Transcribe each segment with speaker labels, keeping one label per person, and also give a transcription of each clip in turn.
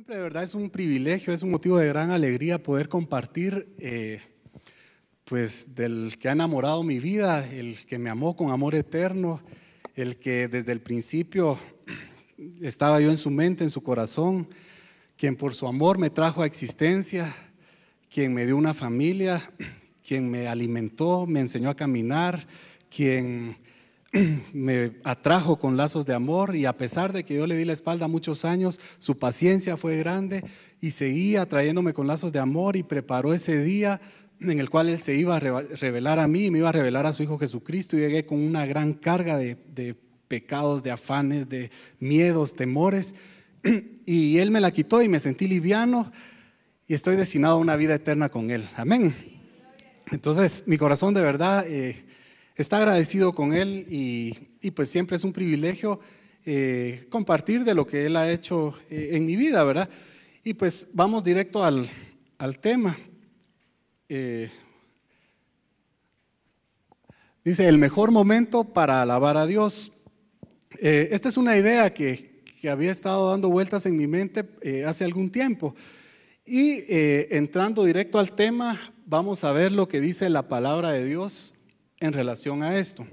Speaker 1: Siempre de verdad es un privilegio, es un motivo de gran alegría poder compartir pues del que ha enamorado mi vida, el que me amó con amor eterno, el que desde el principio estaba yo en su mente, en su corazón, quien por su amor me trajo a existencia, quien me dio una familia, quien me alimentó, me enseñó a caminar, quien me atrajo con lazos de amor, y a pesar de que yo le di la espalda muchos años, su paciencia fue grande y seguía atrayéndome con lazos de amor y preparó ese día en el cual Él se iba a revelar a mí y me iba a revelar a su Hijo Jesucristo. Y llegué con una gran carga de pecados, de afanes, de miedos, temores, y Él me la quitó y me sentí liviano y estoy destinado a una vida eterna con Él. Amén. Entonces mi corazón de verdad está agradecido con Él y pues siempre es un privilegio compartir de lo que Él ha hecho en mi vida, ¿verdad? Y pues vamos directo al tema. Dice, el mejor momento para alabar a Dios. Esta es una idea que había estado dando vueltas en mi mente hace algún tiempo. Y entrando directo al tema, vamos a ver lo que dice la palabra de Dios en relación a esto.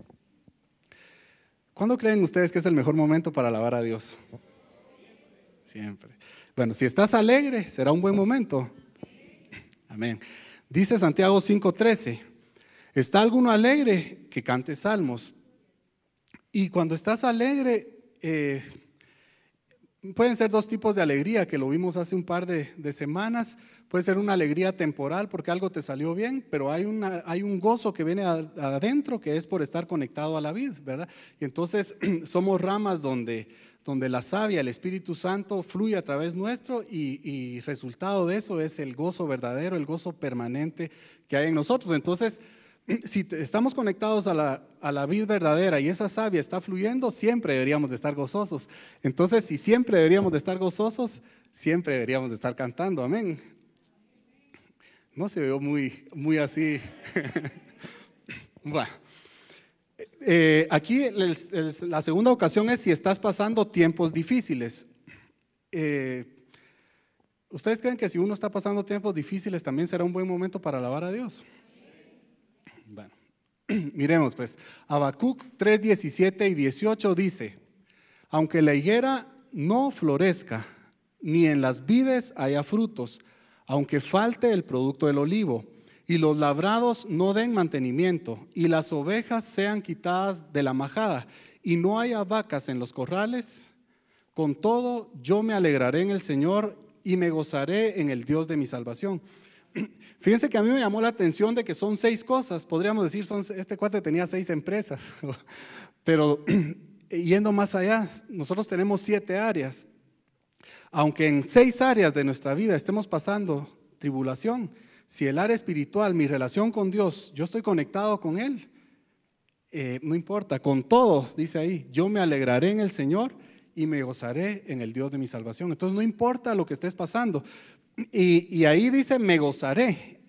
Speaker 1: ¿Cuándo creen ustedes que es el mejor momento para alabar a Dios? Siempre. Bueno, si estás alegre, será un buen momento. Amén. Dice Santiago 5:13, ¿está alguno alegre? Que cante salmos. Y cuando estás alegre, pueden ser dos tipos de alegría, que lo vimos hace un par de semanas. Puede ser una alegría temporal porque algo te salió bien, pero hay un gozo que viene adentro, que es por estar conectado a la vid, ¿verdad? Y entonces somos ramas donde la savia, el Espíritu Santo fluye a través nuestro, y resultado de eso es el gozo verdadero, el gozo permanente que hay en nosotros. Entonces, si estamos conectados a la vid verdadera y esa savia está fluyendo, siempre deberíamos de estar gozosos. Entonces, si siempre deberíamos de estar gozosos, siempre deberíamos de estar cantando. Amén. No se veo muy así. Bueno, aquí la segunda ocasión es si estás pasando tiempos difíciles. ¿Ustedes creen que si uno está pasando tiempos difíciles también será un buen momento para alabar a Dios? Bueno, miremos pues, Habacuc 3:17 y 18 dice, aunque la higuera no florezca, ni en las vides haya frutos, aunque falte el producto del olivo, y los labrados no den mantenimiento, y las ovejas sean quitadas de la majada, y no haya vacas en los corrales, con todo yo me alegraré en el Señor y me gozaré en el Dios de mi salvación. Fíjense que a mí me llamó la atención de que son 6 cosas, podríamos decir, este cuate tenía 6 empresas, pero yendo más allá, nosotros tenemos 7 áreas. Aunque en 6 áreas de nuestra vida estemos pasando tribulación, si el área espiritual, mi relación con Dios, yo estoy conectado con Él, no importa, con todo, dice ahí, yo me alegraré en el Señor y me gozaré en el Dios de mi salvación. Entonces no importa lo que estés pasando. Y ahí dice, me gozaré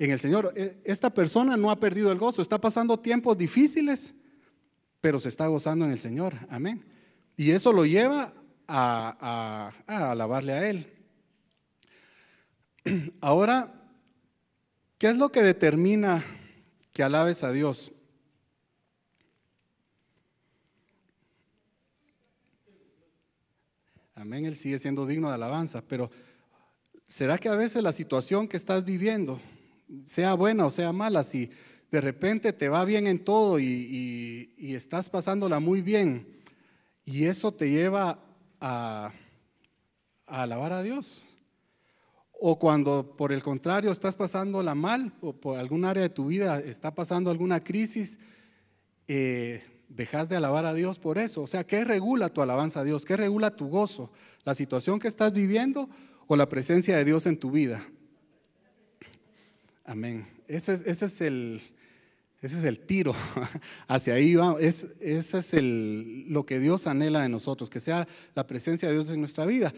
Speaker 1: en el Señor. Esta persona no ha perdido el gozo, está pasando tiempos difíciles, pero se está gozando en el Señor. Amén. Y eso lo lleva a alabarle a Él. Ahora, ¿qué es lo que determina que alabes a Dios? Amén, Él sigue siendo digno de alabanza, pero ¿será que a veces la situación que estás viviendo, sea buena o sea mala, si de repente te va bien en todo y estás pasándola muy bien, y eso te lleva a alabar a Dios? O cuando por el contrario estás pasándola mal, o por algún área de tu vida está pasando alguna crisis, dejas de alabar a Dios por eso. O sea, ¿qué regula tu alabanza a Dios? ¿Qué regula tu gozo? ¿La situación que estás viviendo o la presencia de Dios en tu vida? Amén. Ese es el tiro, hacia ahí vamos. Ese es lo que Dios anhela de nosotros, que sea la presencia de Dios en nuestra vida.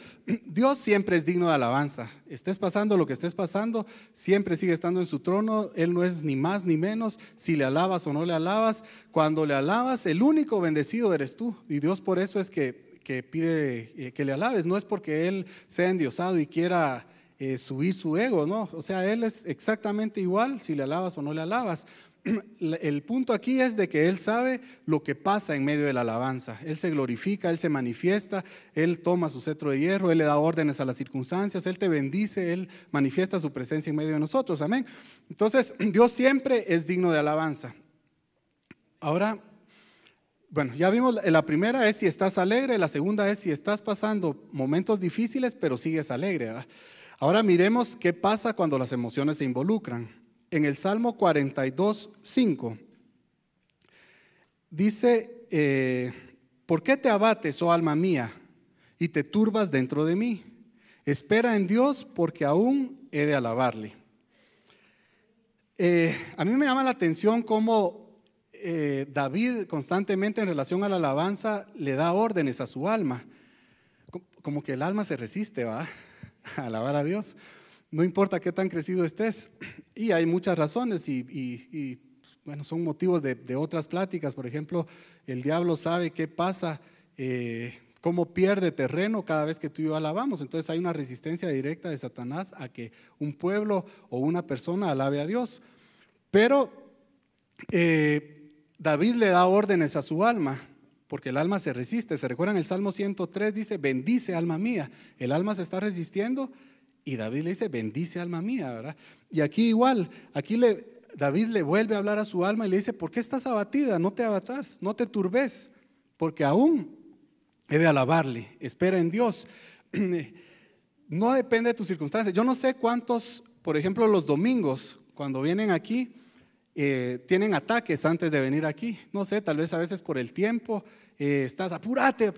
Speaker 1: Dios siempre es digno de alabanza. Estés pasando lo que estés pasando, siempre sigue estando en su trono. Él no es ni más ni menos, si le alabas o no le alabas. Cuando le alabas, el único bendecido eres tú. Y Dios por eso es que que pide que le alabes. No es porque Él sea endiosado y quiera subir su ego, no. O sea, Él es exactamente igual si le alabas o no le alabas. El punto aquí es de que Él sabe lo que pasa en medio de la alabanza. Él se glorifica, Él se manifiesta, Él toma su cetro de hierro, Él le da órdenes a las circunstancias, Él te bendice, Él manifiesta su presencia en medio de nosotros, amén. Entonces, Dios siempre es digno de alabanza. Ahora, bueno, ya vimos, la primera es si estás alegre, la segunda es si estás pasando momentos difíciles, pero sigues alegre, ¿verdad? Ahora miremos qué pasa cuando las emociones se involucran. En el Salmo 42:5 dice, ¿por qué te abates, oh alma mía, y te turbas dentro de mí? Espera en Dios, porque aún he de alabarle. A mí me llama la atención cómo David constantemente en relación a la alabanza le da órdenes a su alma. Como que el alma se resiste, ¿va? A alabar a Dios. No importa qué tan crecido estés. Y hay muchas razones y bueno, son motivos de otras pláticas. Por ejemplo, el diablo sabe qué pasa, cómo pierde terreno cada vez que tú y yo alabamos. Entonces hay una resistencia directa de Satanás a que un pueblo o una persona alabe a Dios. Pero David le da órdenes a su alma, porque el alma se resiste. ¿Se recuerdan? El Salmo 103 dice, bendice alma mía. El alma se está resistiendo y David le dice, bendice alma mía, ¿verdad? Y aquí igual, David le vuelve a hablar a su alma y le dice, ¿por qué estás abatida? No te abatas, no te turbes, porque aún he de alabarle. Espera en Dios. No depende de tus circunstancias. Yo no sé cuántos, por ejemplo, los domingos, cuando vienen aquí, tienen ataques antes de venir aquí. No sé, tal vez a veces por el tiempo, estás apúrate,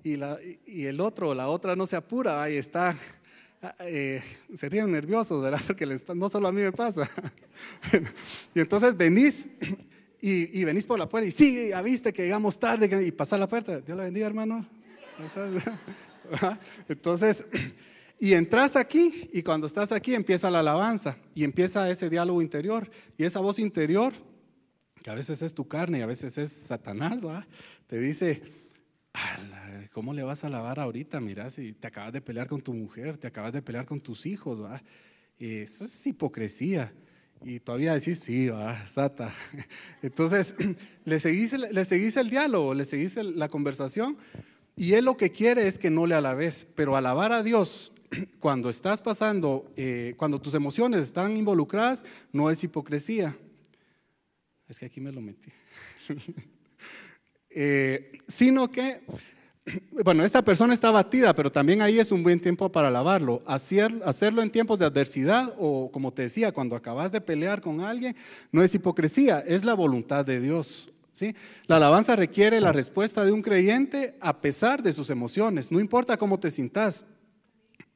Speaker 1: y el otro o la otra no se apura, ahí está. Se ríen nerviosos, ¿verdad? Porque no solo a mí me pasa. Y entonces venís y venís por la puerta y sí, ya viste que llegamos tarde y pasar la puerta. Dios la bendiga, hermano. Entonces, y entras aquí y cuando estás aquí empieza la alabanza y empieza ese diálogo interior y esa voz interior, que a veces es tu carne y a veces es Satanás, ¿verdad? Te dice, ¿cómo le vas a alabar ahorita? Mira, si te acabas de pelear con tu mujer, te acabas de pelear con tus hijos, ¿verdad? Eso es hipocresía. Y todavía decís, sí, va, Sata. Entonces, le seguís el diálogo, le seguís la conversación y él lo que quiere es que no le alabes, pero alabar a Dios cuando estás pasando, cuando tus emociones están involucradas, no es hipocresía. Es que aquí me lo metí. Sino que, bueno, esta persona está abatida, pero también ahí es un buen tiempo para alabarlo. Hacerlo en tiempos de adversidad o, como te decía, cuando acabas de pelear con alguien, no es hipocresía, es la voluntad de Dios, ¿sí? La alabanza requiere la respuesta de un creyente a pesar de sus emociones, no importa cómo te sintas,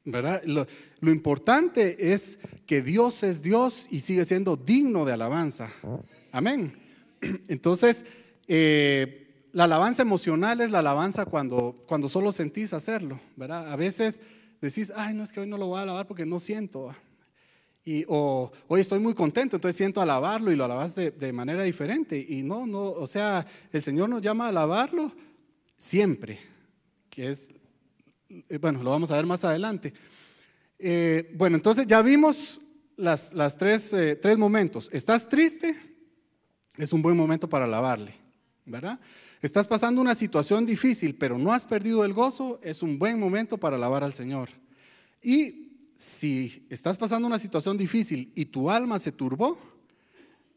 Speaker 1: ¿verdad? Lo importante es que Dios es Dios y sigue siendo digno de alabanza. Amén. Entonces, la alabanza emocional es la alabanza cuando solo sentís hacerlo, ¿verdad? A veces decís, ay, no, es que hoy no lo voy a alabar porque no siento. O hoy estoy muy contento, entonces siento alabarlo y lo alabas de manera diferente. Y no, o sea, el Señor nos llama a alabarlo siempre, que es, bueno, lo vamos a ver más adelante. Bueno, entonces ya vimos las tres momentos. ¿Estás triste? Es un buen momento para alabarle, ¿verdad? Estás pasando una situación difícil, pero no has perdido el gozo, es un buen momento para alabar al Señor. Y si estás pasando una situación difícil y tu alma se turbó,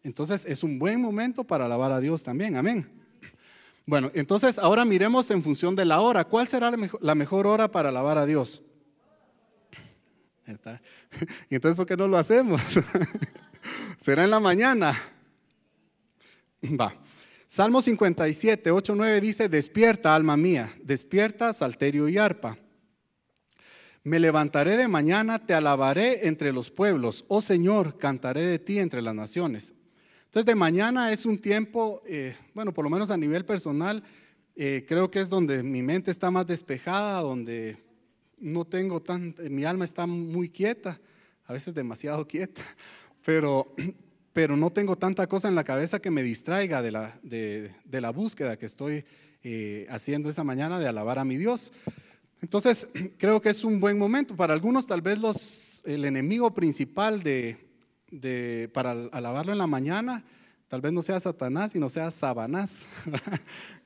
Speaker 1: entonces es un buen momento para alabar a Dios también, amén. Bueno, entonces ahora miremos en función de la hora. ¿Cuál será la mejor hora para alabar a Dios? Está. ¿Y entonces por qué no lo hacemos? ¿Será en la mañana? Va. Salmo 57, 8, 9 dice, despierta alma mía, despierta salterio y arpa. Me levantaré de mañana, te alabaré entre los pueblos, oh Señor, cantaré de ti entre las naciones. Entonces de mañana es un tiempo, bueno, por lo menos a nivel personal, creo que es donde mi mente está más despejada, donde no tengo mi alma está muy quieta, a veces demasiado quieta, pero no tengo tanta cosa en la cabeza que me distraiga de la búsqueda que estoy haciendo esa mañana de alabar a mi Dios. Entonces, creo que es un buen momento. Para algunos, tal vez el enemigo principal para alabarlo en la mañana, tal vez no sea Satanás, sino sea Sabanás,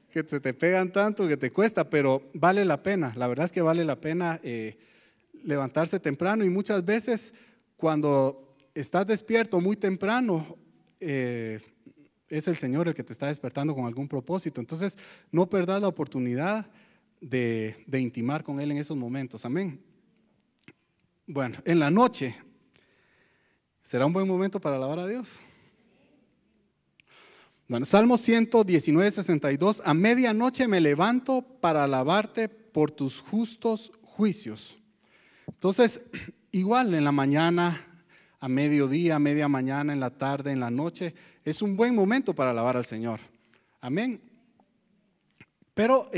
Speaker 1: que te pegan tanto que te cuesta, pero vale la pena. La verdad es que vale la pena levantarse temprano, y muchas veces cuando estás despierto muy temprano, es el Señor el que te está despertando con algún propósito. Entonces, no perdas la oportunidad de intimar con Él en esos momentos. Amén. Bueno, en la noche, ¿será un buen momento para alabar a Dios? Bueno, Salmo 119, 62, a medianoche me levanto para alabarte por tus justos juicios. Entonces, igual en la mañana, a mediodía, a media mañana, en la tarde, en la noche, es un buen momento para alabar al Señor. Amén. Pero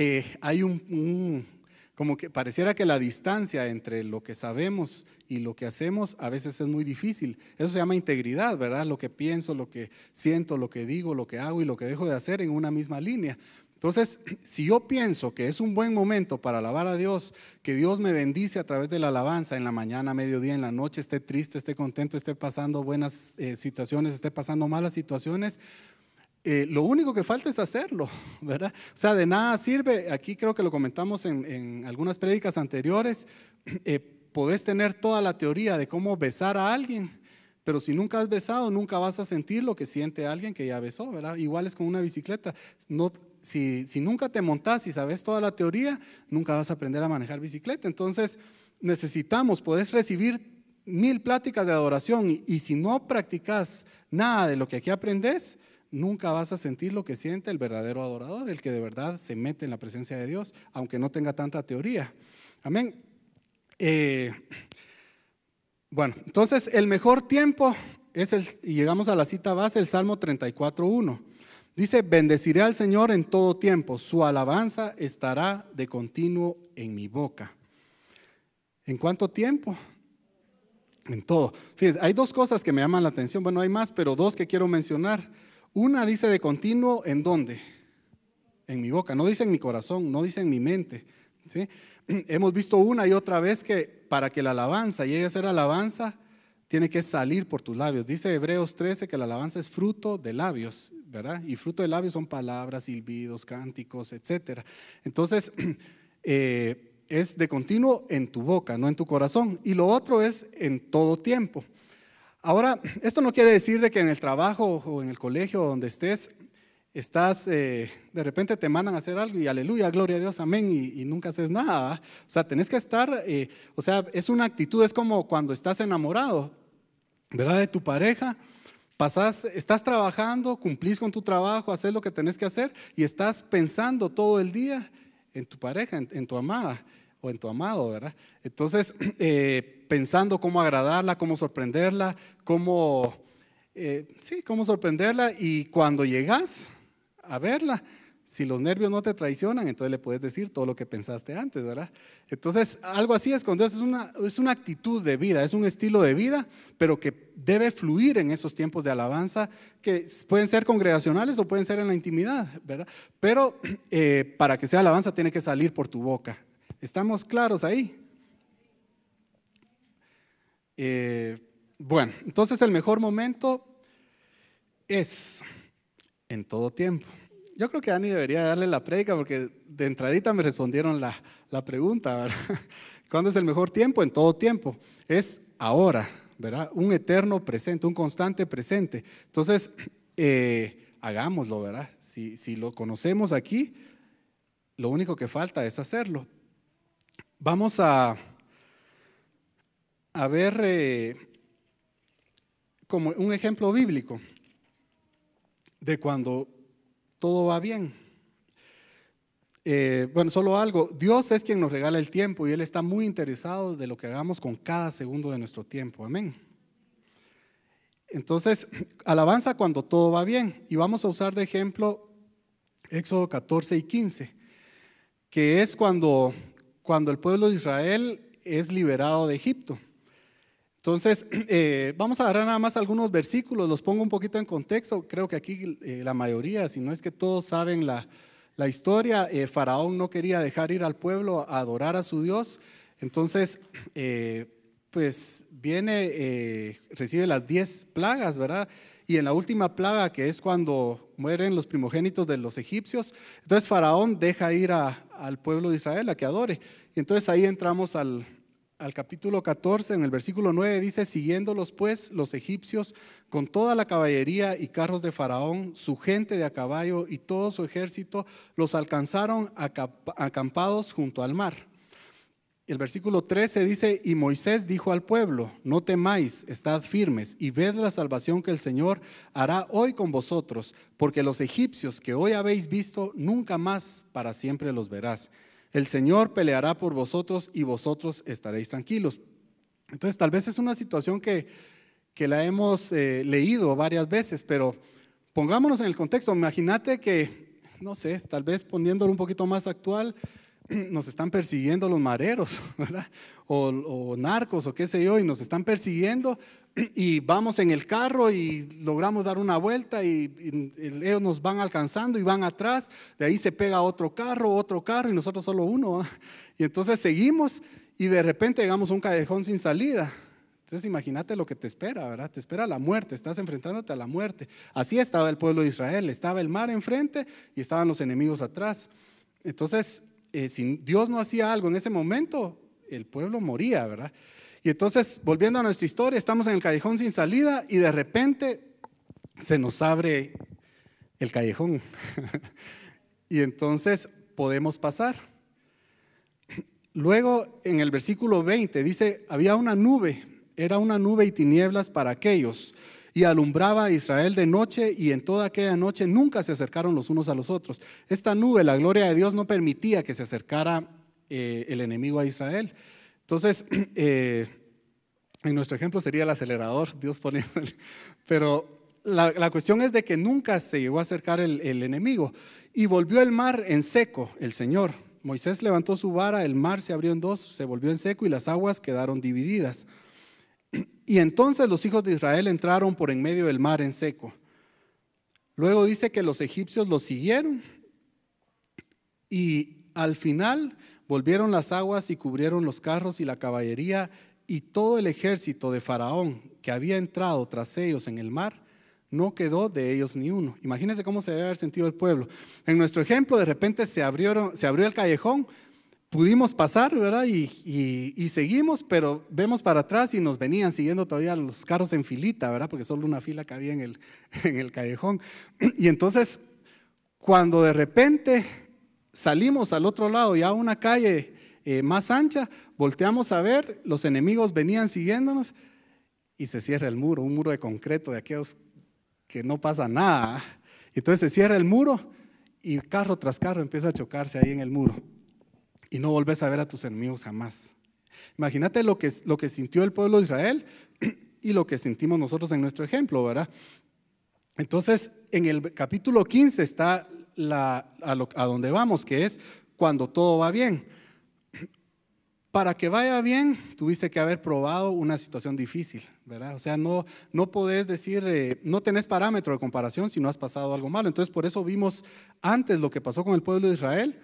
Speaker 1: hay como que pareciera que la distancia entre lo que sabemos y lo que hacemos a veces es muy difícil. Eso se llama integridad, ¿verdad? Lo que pienso, lo que siento, lo que digo, lo que hago y lo que dejo de hacer en una misma línea. Entonces, si yo pienso que es un buen momento para alabar a Dios, que Dios me bendice a través de la alabanza en la mañana, mediodía, en la noche, esté triste, esté contento, esté pasando buenas situaciones, esté pasando malas situaciones, lo único que falta es hacerlo, ¿verdad? O sea, de nada sirve, aquí creo que lo comentamos en algunas prédicas anteriores, podés tener toda la teoría de cómo besar a alguien, pero si nunca has besado, nunca vas a sentir lo que siente alguien que ya besó, ¿verdad? Igual es con una bicicleta. Si nunca te montás y sabes toda la teoría, nunca vas a aprender a manejar bicicleta. Entonces, podés recibir 1000 pláticas de adoración y si no practicas nada de lo que aquí aprendes, nunca vas a sentir lo que siente el verdadero adorador, el que de verdad se mete en la presencia de Dios, aunque no tenga tanta teoría. Amén. Bueno, entonces el mejor tiempo y llegamos a la cita base, el Salmo 34:1. Dice, bendeciré al Señor en todo tiempo, su alabanza estará de continuo en mi boca. ¿En cuánto tiempo? En todo. Fíjense, hay dos cosas que me llaman la atención, bueno, hay más, pero dos que quiero mencionar. Una dice de continuo, ¿en dónde? En mi boca, no dice en mi corazón, no dice en mi mente, ¿sí? Hemos visto una y otra vez que para que la alabanza llegue a ser alabanza, tiene que salir por tus labios. Dice Hebreos 13 que la alabanza es fruto de labios, ¿verdad? Y fruto de labios son palabras, silbidos, cánticos, etcétera. Entonces, es de continuo en tu boca, no en tu corazón. Y lo otro es en todo tiempo. Ahora, esto no quiere decir de que en el trabajo o en el colegio donde estés, de repente te mandan a hacer algo y aleluya, gloria a Dios, amén, y nunca haces nada, ¿verdad? O sea, tenés que estar, es una actitud, es como cuando estás enamorado, ¿verdad? De tu pareja, estás trabajando, cumplís con tu trabajo, haces lo que tenés que hacer y estás pensando todo el día en tu pareja, en tu amada o en tu amado, ¿verdad? Entonces, pensando cómo agradarla, cómo sorprenderla, cómo sorprenderla, y cuando llegas a verla, si los nervios no te traicionan, entonces le puedes decir todo lo que pensaste antes, ¿verdad? Entonces, algo así es con Dios, es una actitud de vida, es un estilo de vida, pero que debe fluir en esos tiempos de alabanza, que pueden ser congregacionales o pueden ser en la intimidad, ¿verdad? Pero para que sea alabanza tiene que salir por tu boca. ¿Estamos claros ahí? Bueno, entonces el mejor momento es en todo tiempo. Yo creo que Dani debería darle la prédica porque de entradita me respondieron la pregunta, ¿verdad? ¿Cuándo es el mejor tiempo? En todo tiempo. Es ahora, ¿verdad? Un eterno presente, un constante presente. Entonces, hagámoslo, ¿verdad? Si lo conocemos aquí, lo único que falta es hacerlo. Vamos a ver como un ejemplo bíblico de cuando todo va bien. Bueno, solo algo, Dios es quien nos regala el tiempo y Él está muy interesado de lo que hagamos con cada segundo de nuestro tiempo, amén. Entonces, alabanza cuando todo va bien, y vamos a usar de ejemplo Éxodo 14 y 15, que es cuando el pueblo de Israel es liberado de Egipto. Entonces, vamos a agarrar nada más algunos versículos, los pongo un poquito en contexto. Creo que aquí la mayoría, si no es que todos saben la la historia, Faraón no quería dejar ir al pueblo a adorar a su Dios, entonces pues viene, recibe las 10 plagas, ¿verdad? Y en la última plaga, que es cuando mueren los primogénitos de los egipcios, entonces Faraón deja ir al pueblo de Israel a que adore. Y entonces ahí entramos al capítulo 14, en el versículo 9 dice: siguiéndolos pues los egipcios con toda la caballería y carros de Faraón, su gente de a caballo y todo su ejército, los alcanzaron acampados junto al mar. El versículo 13 dice: y Moisés dijo al pueblo: no temáis, estad firmes y ved la salvación que el Señor hará hoy con vosotros, porque los egipcios que hoy habéis visto, nunca más para siempre los verás. El Señor peleará por vosotros y vosotros estaréis tranquilos. Entonces tal vez es una situación que la hemos leído varias veces, pero pongámonos en el contexto. Imagínate que, no sé, tal vez poniéndolo un poquito más actual, nos están persiguiendo los mareros, ¿verdad? O narcos o qué sé yo, y nos están persiguiendo y vamos en el carro y logramos dar una vuelta y ellos nos van alcanzando y van atrás, de ahí se pega otro carro y nosotros solo uno, ¿verdad? Y entonces seguimos y de repente llegamos a un callejón sin salida. Entonces imagínate lo que te espera, ¿verdad? Te espera la muerte, estás enfrentándote a la muerte. Así estaba el pueblo de Israel, estaba el mar enfrente y estaban los enemigos atrás. Entonces si Dios no hacía algo en ese momento, el pueblo moría, ¿verdad? Y entonces, volviendo a nuestra historia, estamos en el callejón sin salida y de repente se nos abre el callejón y entonces podemos pasar. Luego en el versículo 20 dice: había una nube, era una nube y tinieblas para aquellos, y alumbraba a Israel de noche, y en toda aquella noche nunca se acercaron los unos a los otros. Esta nube, la gloria de Dios, no permitía que se acercara el enemigo a Israel. Entonces, en nuestro ejemplo sería el acelerador, Dios poniéndole. Pero la cuestión es de que nunca se llegó a acercar el enemigo. Y volvió el mar en seco, el Señor. Moisés levantó su vara, el mar se abrió en dos, se volvió en seco y las aguas quedaron divididas. Y entonces los hijos de Israel entraron por en medio del mar en seco. Luego dice que los egipcios los siguieron y al final volvieron las aguas y cubrieron los carros y la caballería, y todo el ejército de Faraón que había entrado tras ellos en el mar, no quedó de ellos ni uno. Imagínense cómo se debe haber sentido el pueblo. En nuestro ejemplo, de repente se abrió el callejón. Pudimos pasar, ¿verdad? Y seguimos, pero vemos para atrás y nos venían siguiendo todavía los carros en filita, ¿verdad? Porque solo una fila cabía en el callejón. Y entonces, cuando de repente salimos al otro lado, ya a una calle más ancha, volteamos a ver, los enemigos venían siguiéndonos y se cierra el muro, un muro de concreto de aquellos que no pasa nada. Entonces se cierra el muro y carro tras carro empieza a chocarse ahí en el muro. Y no volvés a ver a tus enemigos jamás. Imagínate lo que sintió el pueblo de Israel y lo que sentimos nosotros en nuestro ejemplo, ¿verdad? Entonces, en el capítulo 15 está a donde vamos, que es cuando todo va bien. Para que vaya bien, tuviste que haber probado una situación difícil, ¿verdad? O sea, no podés decir, no tenés parámetro de comparación si no has pasado algo malo. Entonces, por eso vimos antes lo que pasó con el pueblo de Israel.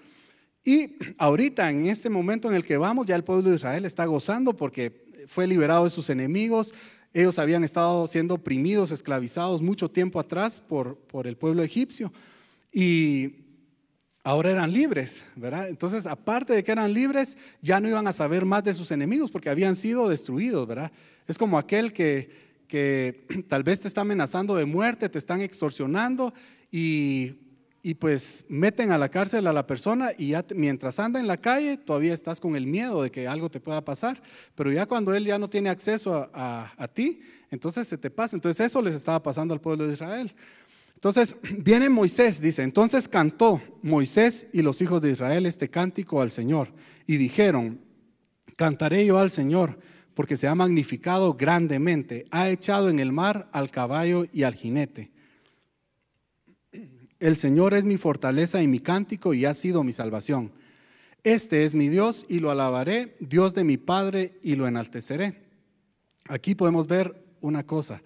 Speaker 1: Y ahorita, en este momento en el que vamos, ya el pueblo de Israel está gozando porque fue liberado de sus enemigos. Ellos habían estado siendo oprimidos, esclavizados mucho tiempo atrás por el pueblo egipcio y ahora eran libres, ¿verdad? Entonces, aparte de que eran libres, ya no iban a saber más de sus enemigos porque habían sido destruidos, ¿verdad? Es como aquel que tal vez te está amenazando de muerte, te están extorsionando y pues meten a la cárcel a la persona y ya mientras anda en la calle todavía estás con el miedo de que algo te pueda pasar, pero ya cuando él ya no tiene acceso a ti, entonces se te pasa. Entonces eso les estaba pasando al pueblo de Israel. Entonces viene Moisés, dice: entonces cantó Moisés y los hijos de Israel este cántico al Señor y dijeron: cantaré yo al Señor porque se ha magnificado grandemente, ha echado en el mar al caballo y al jinete. El Señor es mi fortaleza y mi cántico y ha sido mi salvación. Este es mi Dios y lo alabaré, Dios de mi Padre, y lo enalteceré. Aquí podemos ver una cosa,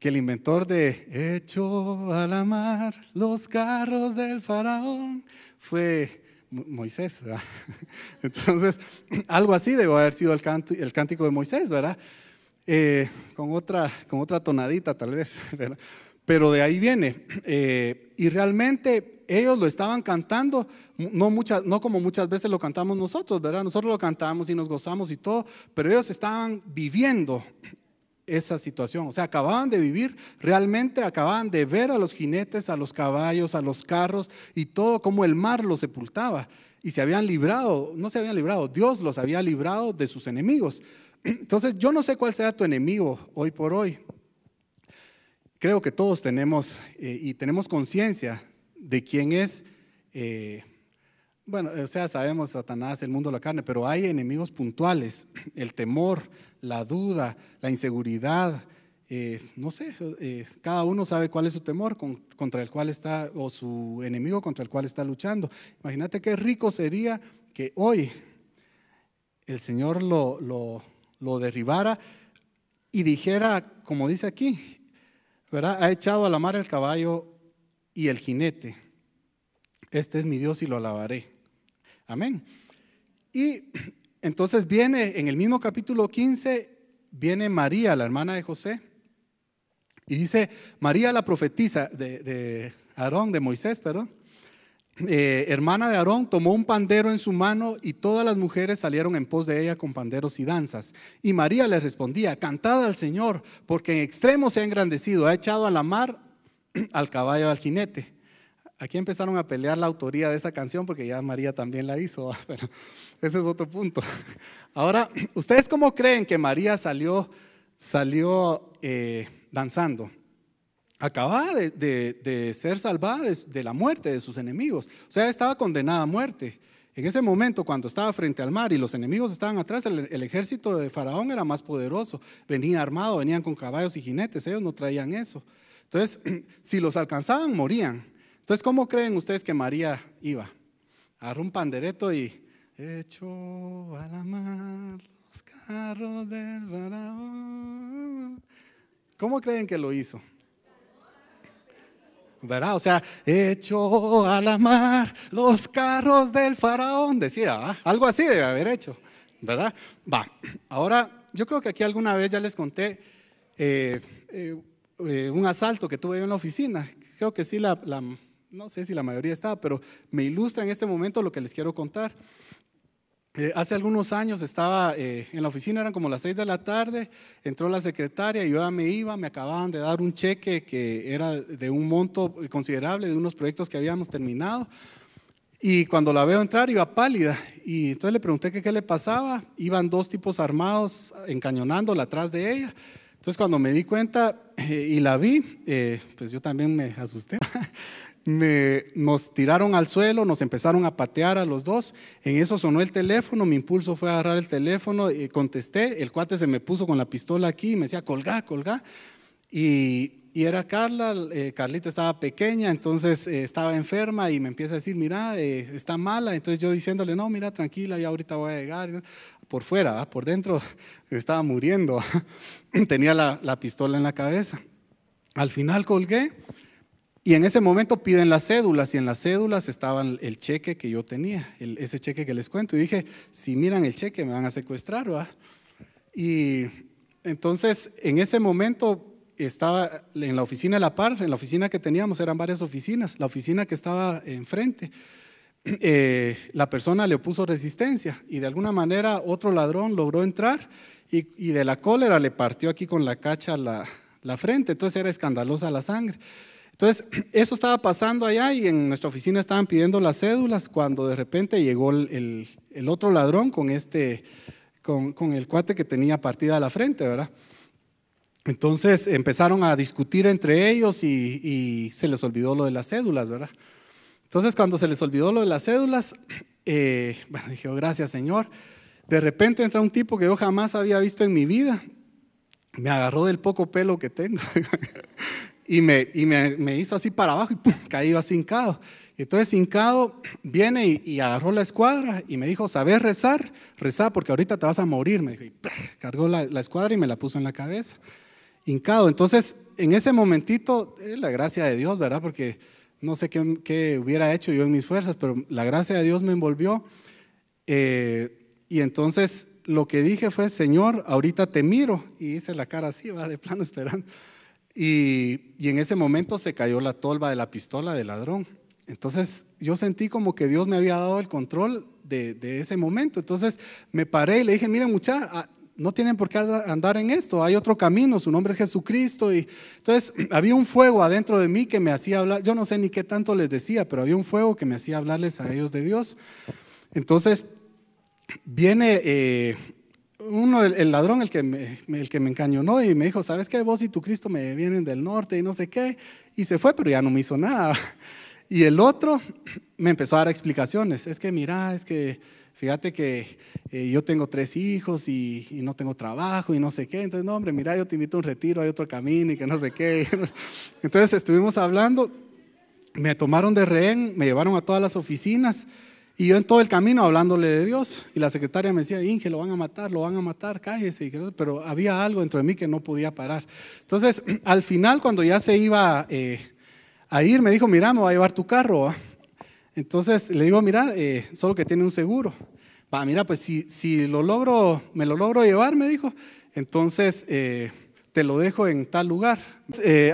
Speaker 1: que el inventor de echó a la mar los carros del faraón fue Moisés, ¿verdad? Entonces, algo así debe haber sido el cántico de Moisés, ¿verdad? Con otra tonadita tal vez, ¿verdad? Pero de ahí viene. Y realmente ellos lo estaban cantando, no como muchas veces lo cantamos nosotros, ¿verdad? Nosotros lo cantamos y nos gozamos y todo, pero ellos estaban viviendo esa situación. O sea, acababan de vivir, realmente acababan de ver a los jinetes, a los caballos, a los carros y todo como el mar los sepultaba. Y se habían librado, no se habían librado, Dios los había librado de sus enemigos. Entonces, yo no sé cuál sea tu enemigo hoy por hoy. Creo que todos tenemos y tenemos conciencia de quién es. Bueno, o sea, sabemos Satanás, el mundo de la carne, pero hay enemigos puntuales: el temor, la duda, la inseguridad. No sé, cada uno sabe cuál es su temor contra el cual está, o su enemigo contra el cual está luchando. Imagínate qué rico sería que hoy el Señor lo derribara y dijera, como dice aquí, ¿verdad? Ha echado a la mar el caballo y el jinete. Este es mi Dios y lo alabaré. Amén. Y entonces viene en el mismo capítulo 15, viene María, la hermana de José, y dice: María, la profetisa de Aarón, de Moisés, perdón, hermana de Aarón, tomó un pandero en su mano y todas las mujeres salieron en pos de ella con panderos y danzas. Y María les respondía: cantad al Señor, porque en extremo se ha engrandecido, ha echado a la mar al caballo y al jinete. Aquí empezaron a pelear la autoría de esa canción porque ya María también la hizo, pero ese es otro punto. Ahora, ¿ustedes cómo creen que María salió danzando? Acababa de ser salvada de la muerte de sus enemigos. O sea, estaba condenada a muerte. En ese momento, cuando estaba frente al mar y los enemigos estaban atrás, el ejército de Faraón era más poderoso. Venía armado, venían con caballos y jinetes. Ellos no traían eso. Entonces, si los alcanzaban, morían. Entonces, ¿cómo creen ustedes que María iba? Agarró un pandereto y echó a la mar los carros del faraón. ¿Cómo creen que lo hizo? ¿Verdad? O sea, echó a la mar los carros del faraón, decía, ¿verdad? Algo así debe haber hecho, ¿verdad? Va, ahora yo creo que aquí alguna vez ya les conté un asalto que tuve yo en la oficina. Creo que sí, no sé si la mayoría estaba, pero me ilustra en este momento lo que les quiero contar. Hace algunos años estaba en la oficina, eran como las 6 de la tarde, entró la secretaria y yo ya me acababan de dar un cheque que era de un monto considerable de unos proyectos que habíamos terminado. Y cuando la veo entrar iba pálida y entonces le pregunté qué le pasaba. Iban dos tipos armados encañonándola atrás de ella. Entonces cuando me di cuenta y la vi, pues yo también me asusté. Nos tiraron al suelo, nos empezaron a patear a los dos. En eso sonó el teléfono, mi impulso fue agarrar el teléfono y contesté. El cuate se me puso con la pistola aquí y me decía: colgá, colgá. Y era Carla, Carlita estaba pequeña, entonces estaba enferma y me empieza a decir: mira, está mala. Entonces yo diciéndole: no, mira, tranquila, ya ahorita voy a llegar. Por fuera, por dentro estaba muriendo. Tenía la pistola en la cabeza. Al final colgué. Y en ese momento piden las cédulas y en las cédulas estaba el cheque que yo tenía, ese cheque que les cuento. Y dije: si miran el cheque me van a secuestrar, ¿verdad? Y entonces en ese momento estaba en la oficina de la par, en la oficina que teníamos eran varias oficinas, la oficina que estaba enfrente, la persona le opuso resistencia y de alguna manera otro ladrón logró entrar y de la cólera le partió aquí con la cacha la frente, entonces era escandalosa la sangre. Entonces, eso estaba pasando allá y en nuestra oficina estaban pidiendo las cédulas cuando de repente llegó el otro ladrón con el cuate que tenía partida a la frente, ¿verdad? Entonces empezaron a discutir entre ellos y se les olvidó lo de las cédulas, ¿verdad? Entonces, cuando se les olvidó lo de las cédulas, bueno, dije: oh, gracias, Señor. De repente entra un tipo que yo jamás había visto en mi vida, me agarró del poco pelo que tengo. Y me hizo así para abajo y ¡pum!, caí así hincado. Entonces hincado viene y agarró la escuadra y me dijo: ¿sabes rezar? Rezá porque ahorita te vas a morir. Me dijo, y cargó la escuadra y me la puso en la cabeza. hincado. Entonces, en ese momentito, la gracia de Dios, ¿verdad? Porque no sé qué hubiera hecho yo en mis fuerzas, pero la gracia de Dios me envolvió. Y entonces lo que dije fue: Señor, ahorita te miro. Y hice la cara así, va de plano esperando. Y en ese momento se cayó la tolva de la pistola del ladrón. Entonces yo sentí como que Dios me había dado el control de ese momento. Entonces me paré y le dije: miren, muchachos, no tienen por qué andar en esto, hay otro camino, su nombre es Jesucristo. Y entonces había un fuego adentro de mí que me hacía hablar. Yo no sé ni qué tanto les decía, pero había un fuego que me hacía hablarles a ellos de Dios. Entonces viene el ladrón, el que me encañonó, y me dijo: ¿sabes qué? Vos y tu Cristo me vienen del norte y no sé qué. Y se fue, pero ya no me hizo nada. Y el otro me empezó a dar explicaciones. Es que mira, es que fíjate que yo tengo 3 hijos y no tengo trabajo y no sé qué. Entonces, no, hombre, mira, yo te invito a un retiro, hay otro camino y que no sé qué. Entonces estuvimos hablando, me tomaron de rehén, me llevaron a todas las oficinas. Y yo en todo el camino hablándole de Dios, y la secretaria me decía: Inge, lo van a matar, cállese. Pero había algo dentro de mí que no podía parar. Entonces, al final, cuando ya se iba a ir, me dijo: mira, me voy a llevar tu carro, ¿va? Entonces le digo: mira, solo que tiene un seguro. Va, mira, pues si me lo logro llevar, me dijo, entonces te lo dejo en tal lugar.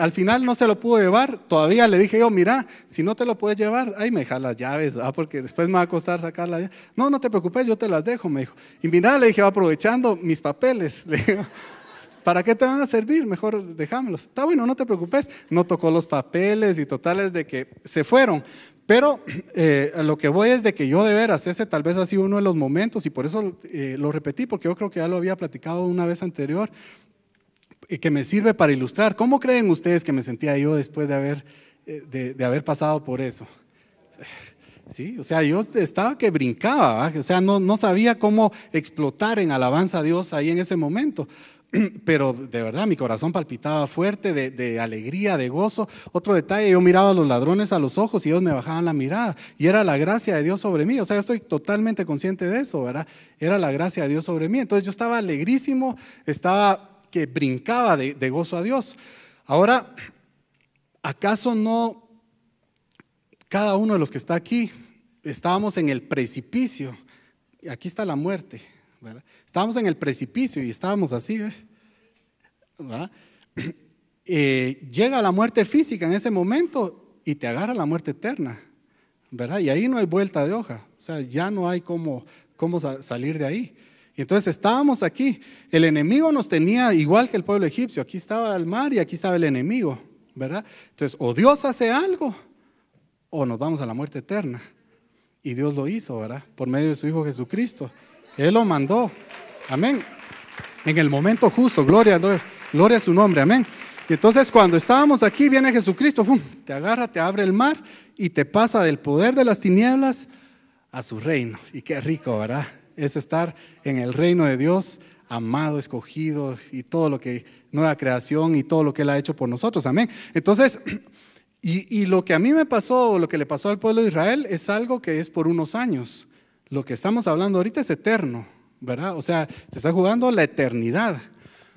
Speaker 1: Al final no se lo pudo llevar. Todavía le dije yo: mira, si no te lo puedes llevar, ahí me dejas las llaves, ¿verdad? Porque después me va a costar sacarlas. No, no te preocupes, yo te las dejo, me dijo. Y mira, le dije, aprovechando mis papeles, le digo: ¿para qué te van a servir? Mejor déjamelos. Está bueno, no te preocupes. No tocó los papeles y totales de que se fueron. Pero a lo que voy es de que yo de veras, ese tal vez ha sido uno de los momentos, y por eso lo repetí, porque yo creo que ya lo había platicado una vez anterior, y que me sirve para ilustrar. ¿Cómo creen ustedes que me sentía yo después de haber pasado por eso? Sí, o sea, yo estaba que brincaba, ¿va? O sea, no sabía cómo explotar en alabanza a Dios ahí en ese momento. Pero de verdad mi corazón palpitaba fuerte de alegría, de gozo. Otro detalle: yo miraba a los ladrones a los ojos y ellos me bajaban la mirada, y era la gracia de Dios sobre mí. O sea, yo estoy totalmente consciente de eso, ¿verdad? Era la gracia de Dios sobre mí. Entonces yo estaba alegrísimo, estaba que brincaba de gozo a Dios. Ahora, ¿acaso no cada uno de los que está aquí estábamos en el precipicio? Aquí está la muerte, ¿verdad? Estábamos en el precipicio y estábamos así, ¿verdad? Llega la muerte física en ese momento y te agarra la muerte eterna, ¿verdad? Y ahí no hay vuelta de hoja. O sea, ya no hay cómo salir de ahí. Y entonces estábamos aquí. El enemigo nos tenía igual que el pueblo egipcio. Aquí estaba el mar y aquí estaba el enemigo, ¿verdad? Entonces, o Dios hace algo o nos vamos a la muerte eterna. Y Dios lo hizo, ¿verdad? Por medio de su Hijo Jesucristo. Él lo mandó. Amén. En el momento justo. Gloria a su nombre. Amén. Y entonces cuando estábamos aquí, viene Jesucristo, ¡fum!, te agarra, te abre el mar y te pasa del poder de las tinieblas a su reino. Y qué rico, ¿verdad? Es estar en el reino de Dios, amado, escogido, y todo lo que, nueva creación y todo lo que Él ha hecho por nosotros. Amén. Entonces, y lo que a mí me pasó, o lo que le pasó al pueblo de Israel, es algo que es por unos años. Lo que estamos hablando ahorita es eterno, ¿verdad? O sea, se está jugando la eternidad.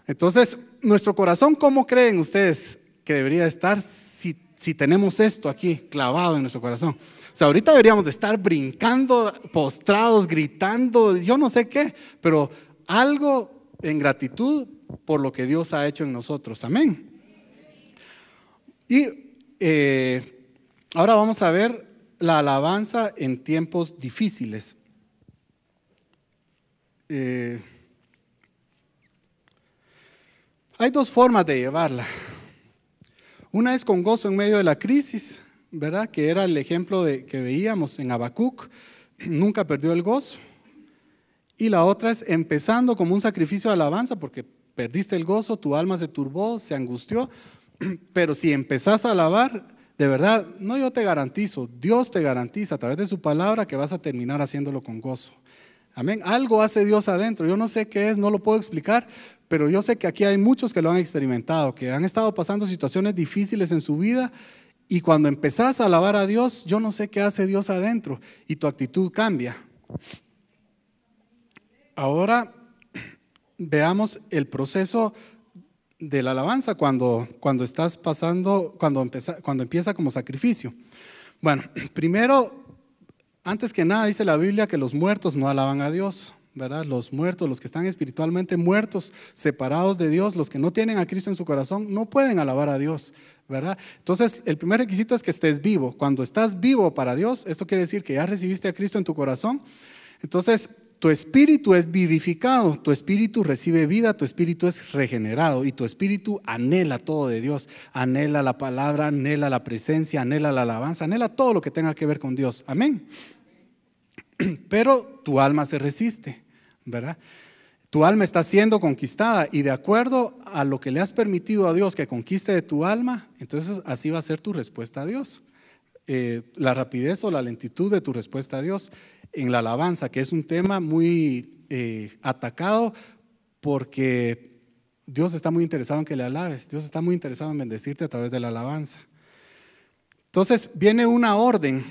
Speaker 1: Entonces, nuestro corazón, ¿cómo creen ustedes que debería estar si tenemos esto aquí clavado en nuestro corazón? O sea, ahorita deberíamos de estar brincando, postrados, gritando, yo no sé qué, pero algo en gratitud por lo que Dios ha hecho en nosotros. Amén. Y ahora vamos a ver la alabanza en tiempos difíciles. Hay 2 formas de llevarla. Una es con gozo en medio de la crisis, ¿verdad? Que era el ejemplo que veíamos en Habacuc, nunca perdió el gozo. Y la otra es empezando como un sacrificio de alabanza, porque perdiste el gozo, tu alma se turbó, se angustió. Pero si empezás a alabar, de verdad, no yo te garantizo, Dios te garantiza a través de su palabra que vas a terminar haciéndolo con gozo. Amén. Algo hace Dios adentro. Yo no sé qué es, no lo puedo explicar, pero yo sé que aquí hay muchos que lo han experimentado, que han estado pasando situaciones difíciles en su vida, y cuando empezás a alabar a Dios, yo no sé qué hace Dios adentro y tu actitud cambia. Ahora veamos el proceso de la alabanza cuando estás pasando, cuando empieza como sacrificio. Bueno, primero, antes que nada dice la Biblia que los muertos no alaban a Dios, ¿verdad? Los muertos, los que están espiritualmente muertos, separados de Dios, los que no tienen a Cristo en su corazón, no pueden alabar a Dios, ¿verdad? Entonces, el primer requisito es que estés vivo. Cuando estás vivo para Dios, esto quiere decir que ya recibiste a Cristo en tu corazón. Entonces, tu espíritu es vivificado, tu espíritu recibe vida, tu espíritu es regenerado y tu espíritu anhela todo de Dios, anhela la palabra, anhela la presencia, anhela la alabanza, anhela todo lo que tenga que ver con Dios. Amén. Pero tu alma se resiste, ¿verdad? Tu alma está siendo conquistada y de acuerdo a lo que le has permitido a Dios que conquiste de tu alma, entonces así va a ser tu respuesta a Dios. La rapidez o la lentitud de tu respuesta a Dios en la alabanza, que es un tema muy atacado porque Dios está muy interesado en que le alabes, Dios está muy interesado en bendecirte a través de la alabanza. Entonces viene una orden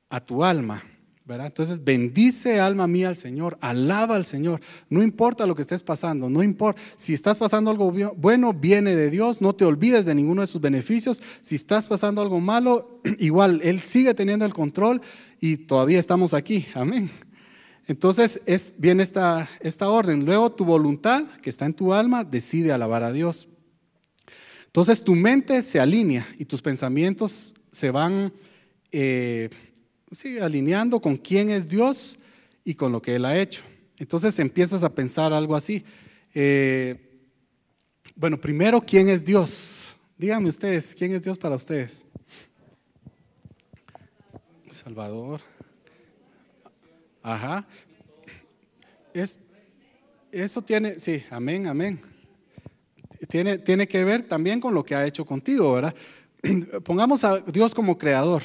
Speaker 1: a tu alma, ¿verdad? Entonces bendice alma mía al Señor, alaba al Señor, no importa lo que estés pasando, no importa, si estás pasando algo bueno, viene de Dios, no te olvides de ninguno de sus beneficios, si estás pasando algo malo, igual, Él sigue teniendo el control y todavía estamos aquí, amén. Entonces viene esta orden, luego tu voluntad que está en tu alma decide alabar a Dios. Entonces tu mente se alinea y tus pensamientos se van alineando con quién es Dios y con lo que Él ha hecho. Entonces empiezas a pensar algo así. Bueno, primero, ¿quién es Dios? Díganme ustedes, ¿quién es Dios para ustedes? Salvador. Ajá. Eso tiene, sí, amén, amén. Tiene que ver también con lo que ha hecho contigo, ¿verdad? Pongamos a Dios como creador.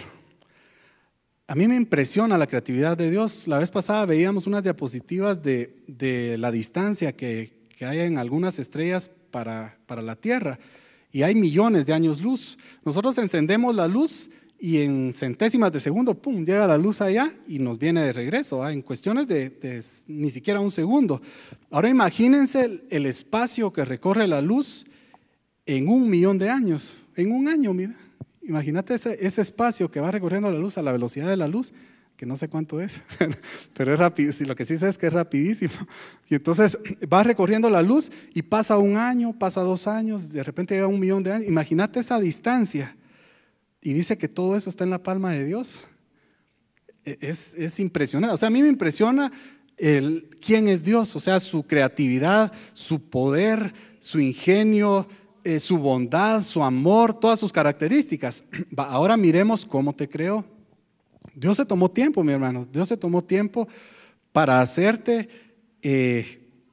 Speaker 1: A mí me impresiona la creatividad de Dios. La vez pasada veíamos unas diapositivas de la distancia que hay en algunas estrellas para la Tierra y hay millones de años luz. Nosotros encendemos la luz y en centésimas de segundo, ¡pum!, llega la luz allá y nos viene de regreso, en cuestiones de ni siquiera un segundo. Ahora imagínense el espacio que recorre la luz en 1.000.000 de años, en un año, mira. Imagínate ese espacio que va recorriendo la luz a la velocidad de la luz, que no sé cuánto es, pero es rápido, lo que sí sé es que es rapidísimo. Y entonces va recorriendo la luz y pasa 1 año, pasa 2 años, de repente llega 1.000.000 de años. Imagínate esa distancia y dice que todo eso está en la palma de Dios. Es impresionante. O sea, a mí me impresiona quién es Dios, o sea, su creatividad, su poder, su ingenio, su bondad, su amor, todas sus características. Ahora miremos cómo te creó. Dios se tomó tiempo, mi hermano. Dios se tomó tiempo para hacerte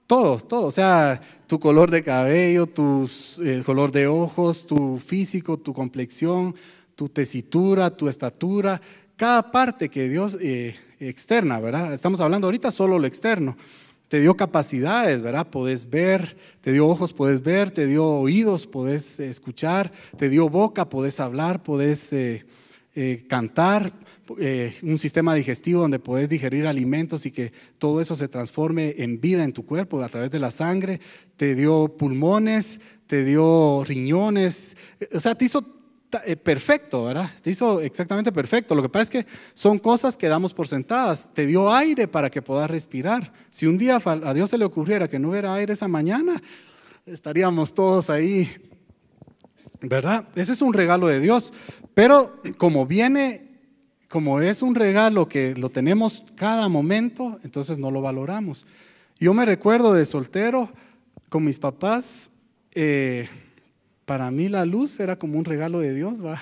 Speaker 1: todo, o sea, tu color de cabello, tu color de ojos, tu físico, tu complexión, tu tesitura, tu estatura, cada parte que Dios externa, ¿verdad? Estamos hablando ahorita solo lo externo. Te dio capacidades, ¿verdad? Podés ver, te dio ojos, podés ver, te dio oídos, podés escuchar, te dio boca, podés hablar, podés cantar, un sistema digestivo donde podés digerir alimentos y que todo eso se transforme en vida en tu cuerpo a través de la sangre, te dio pulmones, te dio riñones, o sea, te hizo perfecto, ¿verdad? Te hizo exactamente perfecto. Lo que pasa es que son cosas que damos por sentadas. Te dio aire para que puedas respirar. Si un día a Dios se le ocurriera que no hubiera aire esa mañana, estaríamos todos ahí, ¿verdad? Ese es un regalo de Dios. Pero como es un regalo que lo tenemos cada momento, entonces no lo valoramos. Yo me recuerdo de soltero con mis papás. Para mí la luz era como un regalo de Dios, ¿va?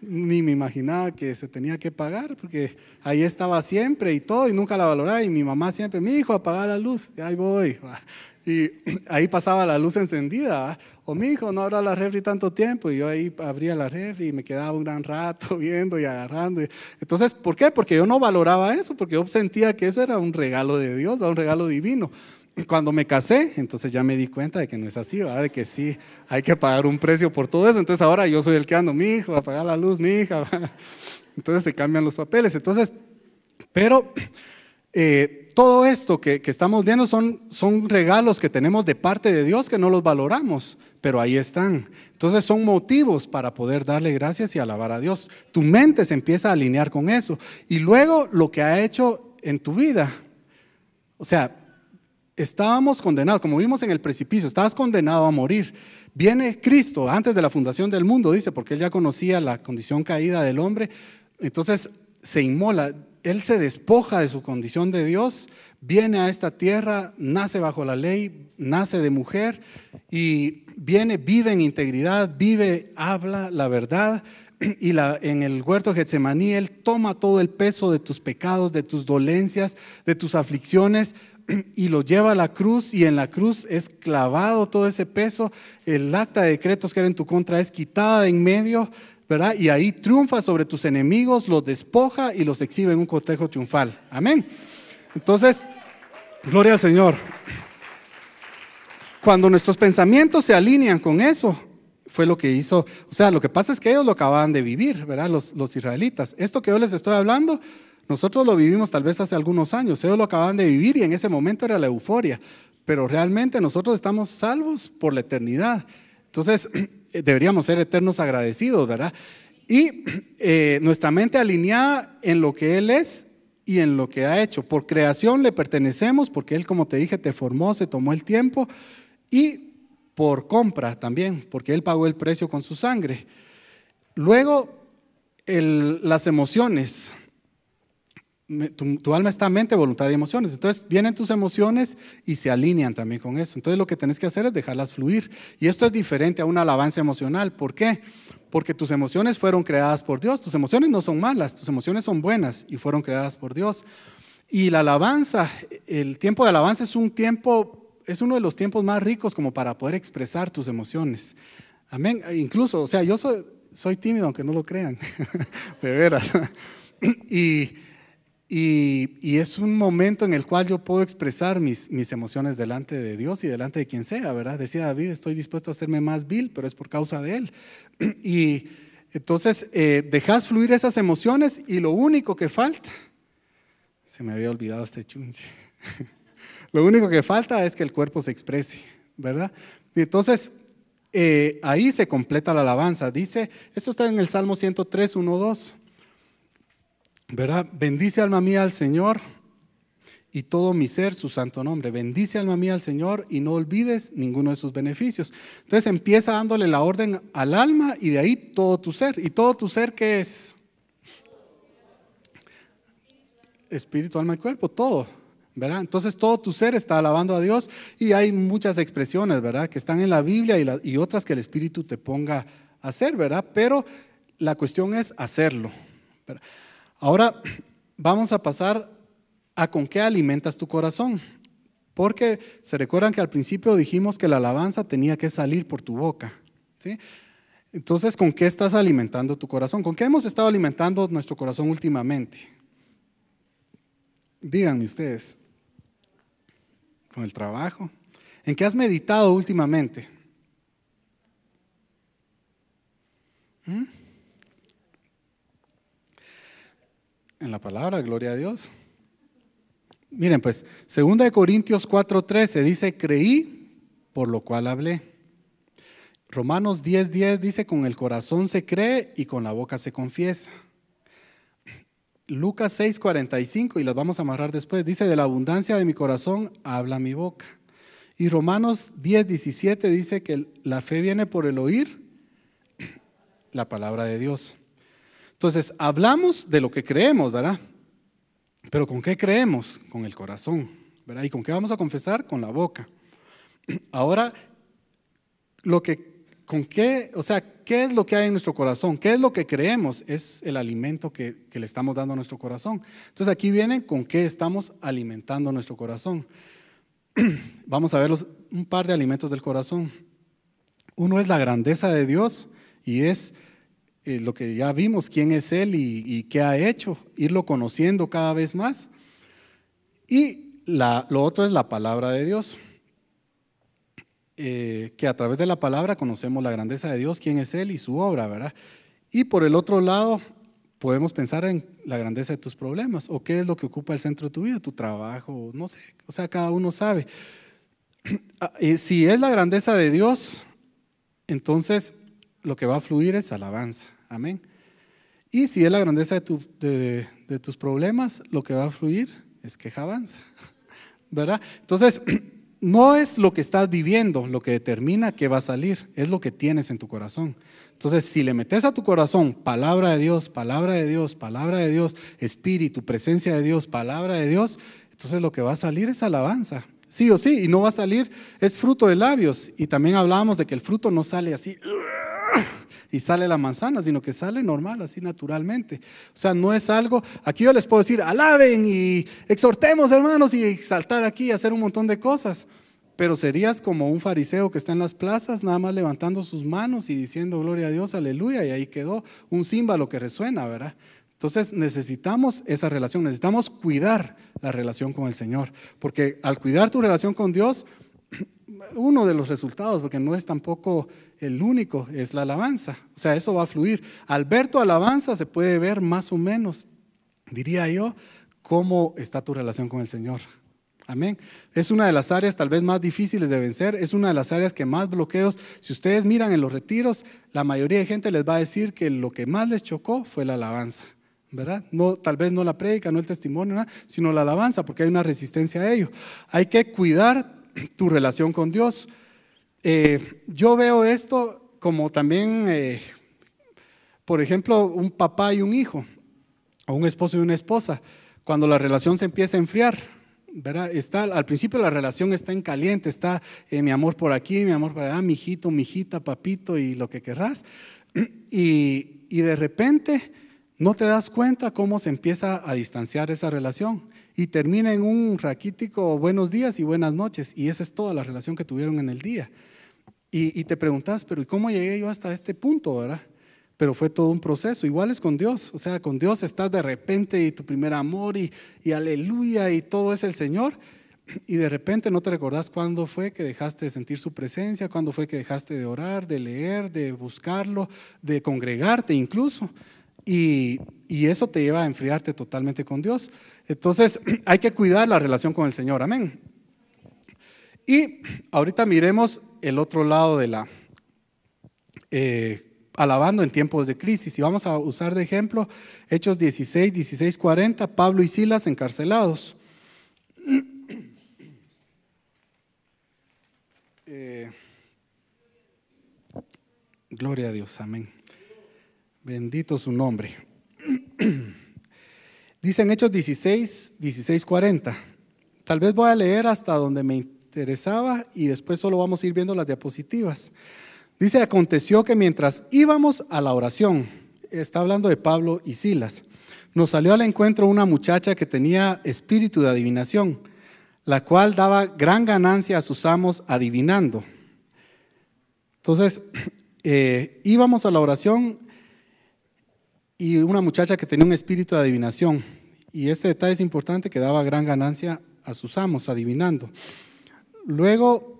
Speaker 1: Ni me imaginaba que se tenía que pagar, porque ahí estaba siempre y todo, y nunca la valoraba, y mi mamá siempre, mi hijo, apaga la luz, y ahí voy, ¿va? Y ahí pasaba la luz encendida, ¿va? O mi hijo, no abra la refri tanto tiempo, y yo ahí abría la refri y me quedaba un gran rato viendo y agarrando. Entonces, ¿por qué? Porque yo no valoraba eso, porque yo sentía que eso era un regalo de Dios, un regalo divino. Cuando me casé, entonces ya me di cuenta de que no es así, ¿verdad? De que sí, hay que pagar un precio por todo eso. Entonces ahora yo soy el que ando, mi hijo, apagar la luz, mi hija. Entonces se cambian los papeles. Entonces, pero todo esto que estamos viendo son regalos que tenemos de parte de Dios que no los valoramos, pero ahí están. Entonces son motivos para poder darle gracias y alabar a Dios. Tu mente se empieza a alinear con eso. Y luego lo que ha hecho en tu vida. O sea, estábamos condenados, como vimos en el precipicio, estabas condenado a morir. Viene Cristo antes de la fundación del mundo, dice, porque Él ya conocía la condición caída del hombre. Entonces se inmola. Él se despoja de su condición de Dios, viene a esta tierra, nace bajo la ley, nace de mujer y vive en integridad, habla la verdad. Y en el huerto de Getsemaní Él toma todo el peso de tus pecados, de tus dolencias, de tus aflicciones y lo lleva a la cruz, y en la cruz es clavado todo ese peso. El acta de decretos que era en tu contra es quitada de en medio, ¿verdad? Y ahí triunfa sobre tus enemigos, los despoja y los exhibe en un cortejo triunfal. Amén. Entonces, gloria al Señor. Cuando nuestros pensamientos se alinean con eso, fue lo que hizo. O sea, lo que pasa es que ellos lo acababan de vivir, ¿verdad? Los israelitas. Esto que yo les estoy hablando, nosotros lo vivimos tal vez hace algunos años. Ellos lo acababan de vivir y en ese momento era la euforia. Pero realmente nosotros estamos salvos por la eternidad. Entonces, deberíamos ser eternos agradecidos, ¿verdad? Y nuestra mente alineada en lo que Él es y en lo que ha hecho. Por creación le pertenecemos, porque Él, como te dije, te formó, se tomó el tiempo, y por compra también, porque Él pagó el precio con su sangre. Luego, las emociones. Tu alma está mente, voluntad y emociones. Entonces vienen tus emociones y se alinean también con eso. Entonces lo que tenés que hacer es dejarlas fluir. Y esto es diferente a una alabanza emocional. ¿Por qué? Porque tus emociones fueron creadas por Dios. Tus emociones no son malas, tus emociones son buenas y fueron creadas por Dios. Y la alabanza, el tiempo de alabanza es uno de los tiempos más ricos como para poder expresar tus emociones. Amén. Incluso, o sea, yo soy tímido, aunque no lo crean, de veras. Y es un momento en el cual yo puedo expresar mis emociones delante de Dios y delante de quien sea, ¿verdad? Decía David, estoy dispuesto a hacerme más vil, pero es por causa de Él. Y entonces dejas fluir esas emociones y lo único que falta, se me había olvidado este chunche, lo único que falta es que el cuerpo se exprese, ¿verdad? Y entonces ahí se completa la alabanza. Dice, esto está en el Salmo 103, 1, 2. ¿Verdad? Bendice alma mía al Señor y todo mi ser su santo nombre. Bendice alma mía al Señor y no olvides ninguno de sus beneficios. Entonces empieza dándole la orden al alma y de ahí todo tu ser. ¿Y todo tu ser qué es? Espíritu, alma y cuerpo, todo, ¿verdad? Entonces todo tu ser está alabando a Dios, y hay muchas expresiones, ¿verdad?, que están en la Biblia y otras que el Espíritu te ponga a hacer, ¿verdad? Pero la cuestión es hacerlo, ¿verdad? Ahora vamos a pasar a con qué alimentas tu corazón, porque se recuerdan que al principio dijimos que la alabanza tenía que salir por tu boca, ¿sí? Entonces, ¿con qué estás alimentando tu corazón? ¿Con qué hemos estado alimentando nuestro corazón últimamente? Díganme ustedes. ¿Con el trabajo? ¿En qué has meditado últimamente? En la palabra, gloria a Dios. Miren, pues, 2 Corintios 4:13 dice, creí, por lo cual hablé. Romanos 10:10 dice, con el corazón se cree y con la boca se confiesa. Lucas 6:45, y las vamos a amarrar después, dice, de la abundancia de mi corazón habla mi boca. Y Romanos 10:17 dice que la fe viene por el oír la palabra de Dios. Entonces, hablamos de lo que creemos, ¿verdad? Pero ¿con qué creemos? Con el corazón, ¿verdad? ¿Y con qué vamos a confesar? Con la boca. Ahora, ¿qué es lo que hay en nuestro corazón? ¿Qué es lo que creemos? Es el alimento que le estamos dando a nuestro corazón. Entonces, aquí viene con qué estamos alimentando nuestro corazón. Vamos a ver un par de alimentos del corazón. Uno es la grandeza de Dios, y es lo que ya vimos, quién es Él y qué ha hecho, irlo conociendo cada vez más. Y lo otro es la palabra de Dios, que a través de la palabra conocemos la grandeza de Dios, quién es Él y su obra, ¿verdad? Y por el otro lado, podemos pensar en la grandeza de tus problemas o qué es lo que ocupa el centro de tu vida, tu trabajo, no sé, o sea, cada uno sabe. Si es la grandeza de Dios, entonces lo que va a fluir es alabanza, amén. Y si es la grandeza de tus problemas, lo que va a fluir es quejabanza, ¿verdad? Entonces, no es lo que estás viviendo lo que determina qué va a salir, es lo que tienes en tu corazón. Entonces, si le metes a tu corazón palabra de Dios, palabra de Dios, palabra de Dios, espíritu, presencia de Dios, palabra de Dios, entonces lo que va a salir es alabanza, sí o sí, y no va a salir, es fruto de labios. Y también hablábamos de que el fruto no sale así y sale la manzana, sino que sale normal, así naturalmente. O sea, no es algo, aquí yo les puedo decir, alaben y exhortemos, hermanos, y saltar aquí y hacer un montón de cosas, pero serías como un fariseo que está en las plazas, nada más levantando sus manos y diciendo gloria a Dios, aleluya, y ahí quedó un címbalo que resuena, ¿verdad? Entonces necesitamos esa relación, necesitamos cuidar la relación con el Señor, porque al cuidar tu relación con Dios, uno de los resultados, porque no es tampoco el único, es la alabanza. O sea, eso va a fluir. Al ver tu alabanza se puede ver más o menos, diría yo, cómo está tu relación con el Señor. Amén. Es una de las áreas tal vez más difíciles de vencer, es una de las áreas que más bloqueos. Si ustedes miran en los retiros, la mayoría de gente les va a decir que lo que más les chocó fue la alabanza, ¿verdad? No, tal vez no la prédica, no el testimonio, nada, sino la alabanza, porque hay una resistencia a ello. Hay que cuidar tu relación con Dios. Yo veo esto como también, por ejemplo, un papá y un hijo, o un esposo y una esposa, cuando la relación se empieza a enfriar, ¿verdad? Al principio la relación está en caliente, está mi amor por aquí, mi amor por allá, mi hijito, mi hijita, papito y lo que querrás, y de repente no te das cuenta cómo se empieza a distanciar esa relación y termina en un raquítico buenos días y buenas noches, y esa es toda la relación que tuvieron en el día. Y te preguntas, pero ¿y cómo llegué yo hasta este punto, verdad? Pero fue todo un proceso. Igual es con Dios, o sea, con Dios estás de repente y tu primer amor y aleluya y todo es el Señor, y de repente no te recordás cuándo fue que dejaste de sentir su presencia, cuándo fue que dejaste de orar, de leer, de buscarlo, de congregarte incluso, y eso te lleva a enfriarte totalmente con Dios. Entonces hay que cuidar la relación con el Señor, amén. Y ahorita miremos el otro lado de la alabando en tiempos de crisis, y vamos a usar de ejemplo Hechos 16, 40, Pablo y Silas encarcelados. Gloria a Dios, amén. Bendito su nombre. Dice en Hechos 16, 40. Tal vez voy a leer hasta donde me interesaba y después solo vamos a ir viendo las diapositivas. Dice, aconteció que mientras íbamos a la oración, está hablando de Pablo y Silas, nos salió al encuentro una muchacha que tenía espíritu de adivinación, la cual daba gran ganancia a sus amos adivinando. Entonces, íbamos a la oración y una muchacha que tenía un espíritu de adivinación, y este detalle es importante, que daba gran ganancia a sus amos adivinando. Luego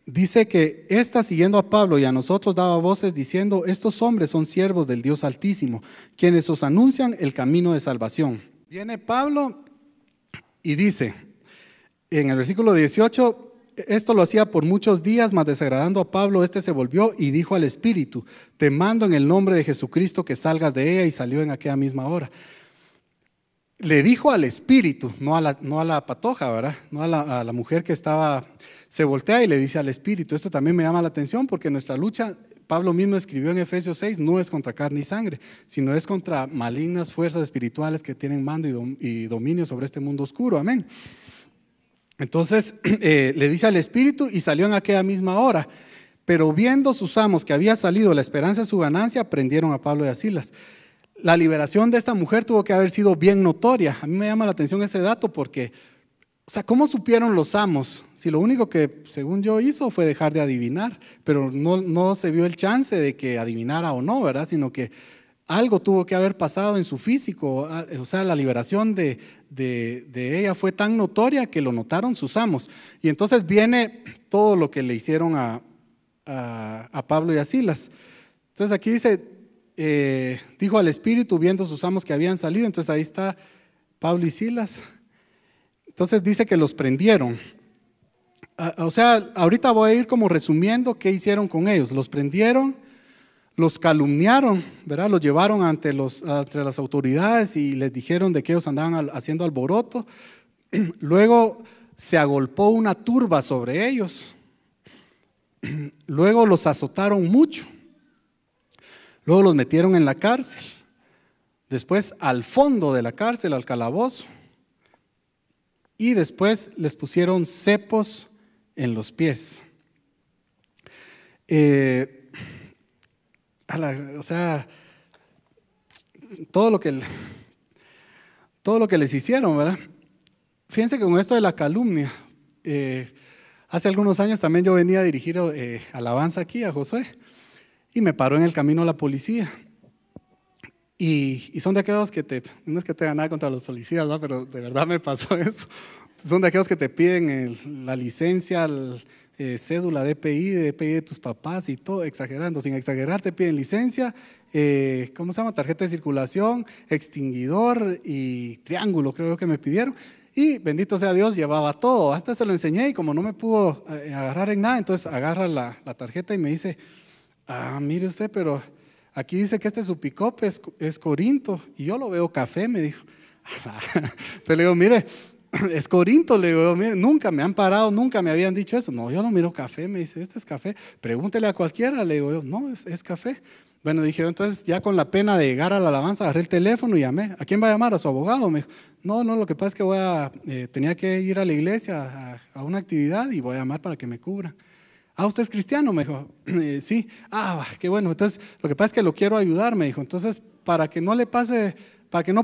Speaker 1: dice que esta, siguiendo a Pablo y a nosotros, daba voces diciendo, estos hombres son siervos del Dios Altísimo, quienes os anuncian el camino de salvación. Viene Pablo y dice en el versículo 18, esto lo hacía por muchos días, mas desagradando a Pablo, este se volvió y dijo al espíritu, te mando en el nombre de Jesucristo que salgas de ella, y salió en aquella misma hora. Le dijo al espíritu, no a la patoja, ¿verdad? No a la mujer que estaba, se voltea y le dice al espíritu. Esto también me llama la atención porque nuestra lucha, Pablo mismo escribió en Efesios 6, no es contra carne y sangre, sino es contra malignas fuerzas espirituales que tienen mando y dominio sobre este mundo oscuro, amén. Entonces le dice al espíritu y salió en aquella misma hora, pero viendo sus amos que había salido la esperanza de su ganancia, prendieron a Pablo y a Silas. La liberación de esta mujer tuvo que haber sido bien notoria. A mí me llama la atención ese dato porque, o sea, ¿cómo supieron los amos? Si lo único que, según yo, hizo fue dejar de adivinar, pero no se vio el chance de que adivinara o no, ¿verdad? Sino que algo tuvo que haber pasado en su físico, o sea, la liberación de ella fue tan notoria que lo notaron sus amos. Y entonces viene todo lo que le hicieron a Pablo y a Silas. Entonces aquí dice, dijo al espíritu, viendo sus amos que habían salido. Entonces ahí está Pablo y Silas. Entonces dice que los prendieron. O sea, ahorita voy a ir como resumiendo qué hicieron con ellos. Los prendieron, los calumniaron, ¿verdad? Los llevaron ante las autoridades y les dijeron de que ellos andaban haciendo alboroto. Luego se agolpó una turba sobre ellos. Luego los azotaron mucho. Luego los metieron en la cárcel. Después al fondo de la cárcel, al calabozo. Y después les pusieron cepos en los pies. O sea, todo lo que les hicieron, ¿verdad? Fíjense que con esto de la calumnia, hace algunos años también yo venía a dirigir alabanza aquí a Josué y me paró en el camino la policía. Y son de aquellos que no es que tenga nada contra los policías, ¿no? Pero de verdad me pasó eso. Son de aquellos que te piden la licencia, cédula DPI de tus papás y todo, exagerando, sin exagerar, te piden licencia, ¿cómo se llama? Tarjeta de circulación, extinguidor y triángulo, creo que me pidieron. Y bendito sea Dios, llevaba todo. Antes se lo enseñé y como no me pudo agarrar en nada, entonces agarra la tarjeta y me dice, mire usted, pero aquí dice que su pick-up es Corinto y yo lo veo café, me dijo. Entonces le digo, mire, es Corinto, le digo, mire, nunca me han parado, nunca me habían dicho eso. No, yo no miro café, me dice, este es café. Pregúntele a cualquiera, le digo yo, no, es café. Bueno, dije, entonces ya con la pena de llegar a la alabanza, agarré el teléfono y llamé. ¿A quién va a llamar? ¿A su abogado? Me dijo, no, lo que pasa es que tenía que ir a la iglesia a una actividad y voy a llamar para que me cubran. ¿Usted es cristiano? Me dijo, sí. Qué bueno, entonces lo que pasa es que lo quiero ayudar, me dijo. Entonces, para que no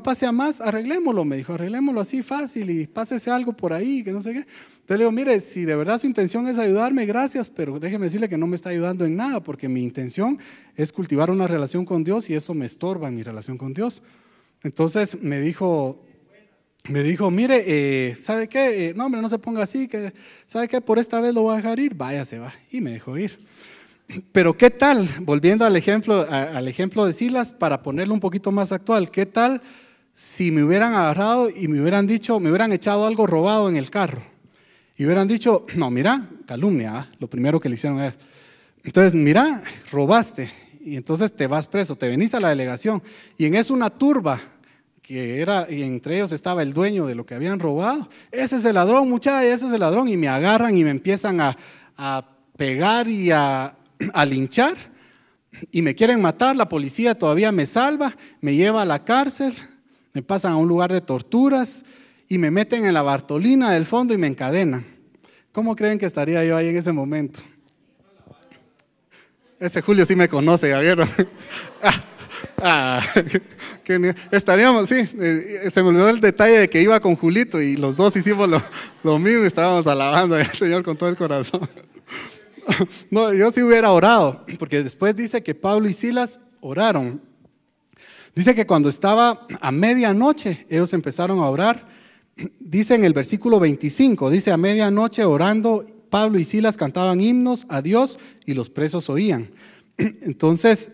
Speaker 1: pase a más, arreglémoslo, me dijo, arreglémoslo así fácil y pásese algo por ahí, que no sé qué. Entonces le digo, mire, si de verdad su intención es ayudarme, gracias, pero déjeme decirle que no me está ayudando en nada, porque mi intención es cultivar una relación con Dios y eso me estorba en mi relación con Dios. Entonces me dijo, mire, ¿sabe qué? No, hombre, no se ponga así, que ¿sabe qué? Por esta vez lo voy a dejar ir, váyase, va. Y me dejó ir. Pero ¿qué tal? Volviendo al ejemplo de Silas, para ponerlo un poquito más actual, ¿qué tal si me hubieran agarrado y me hubieran echado algo robado en el carro? Y hubieran dicho, no, mira, calumnia, lo primero que le hicieron es, entonces, mira, robaste, y entonces te vas preso, te venís a la delegación, y en eso una turba, y entre ellos estaba el dueño de lo que habían robado, ese es el ladrón, muchacha, ese es el ladrón, y me agarran y me empiezan a pegar y a linchar, y me quieren matar, la policía todavía me salva, me lleva a la cárcel, me pasan a un lugar de torturas, y me meten en la Bartolina del fondo y me encadenan. ¿Cómo creen que estaría yo ahí en ese momento? Ese Julio sí me conoce, ¿ya vieron? Estaríamos, sí, se me olvidó el detalle de que iba con Julito y los dos hicimos lo mismo y estábamos alabando al Señor con todo el corazón. No, yo sí hubiera orado, porque después dice que Pablo y Silas oraron. Dice que cuando estaba a medianoche, ellos empezaron a orar. Dice en el versículo 25, dice a medianoche orando, Pablo y Silas cantaban himnos a Dios y los presos oían. Entonces,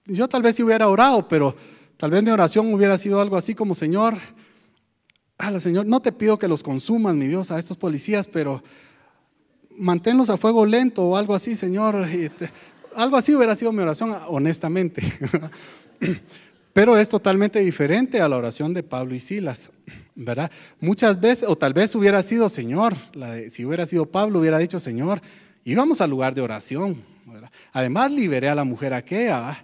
Speaker 1: yo tal vez sí hubiera orado, pero tal vez mi oración hubiera sido algo así como, Señor, Señor, no te pido que los consumas, mi Dios, a estos policías, pero manténlos a fuego lento o algo así, Señor. Algo así hubiera sido mi oración, honestamente. Pero es totalmente diferente a la oración de Pablo y Silas, ¿verdad? Muchas veces, o tal vez hubiera sido, Señor, si hubiera sido Pablo, hubiera dicho, Señor, íbamos al lugar de oración, ¿verdad? Además liberé a la mujer aquella, ¿verdad?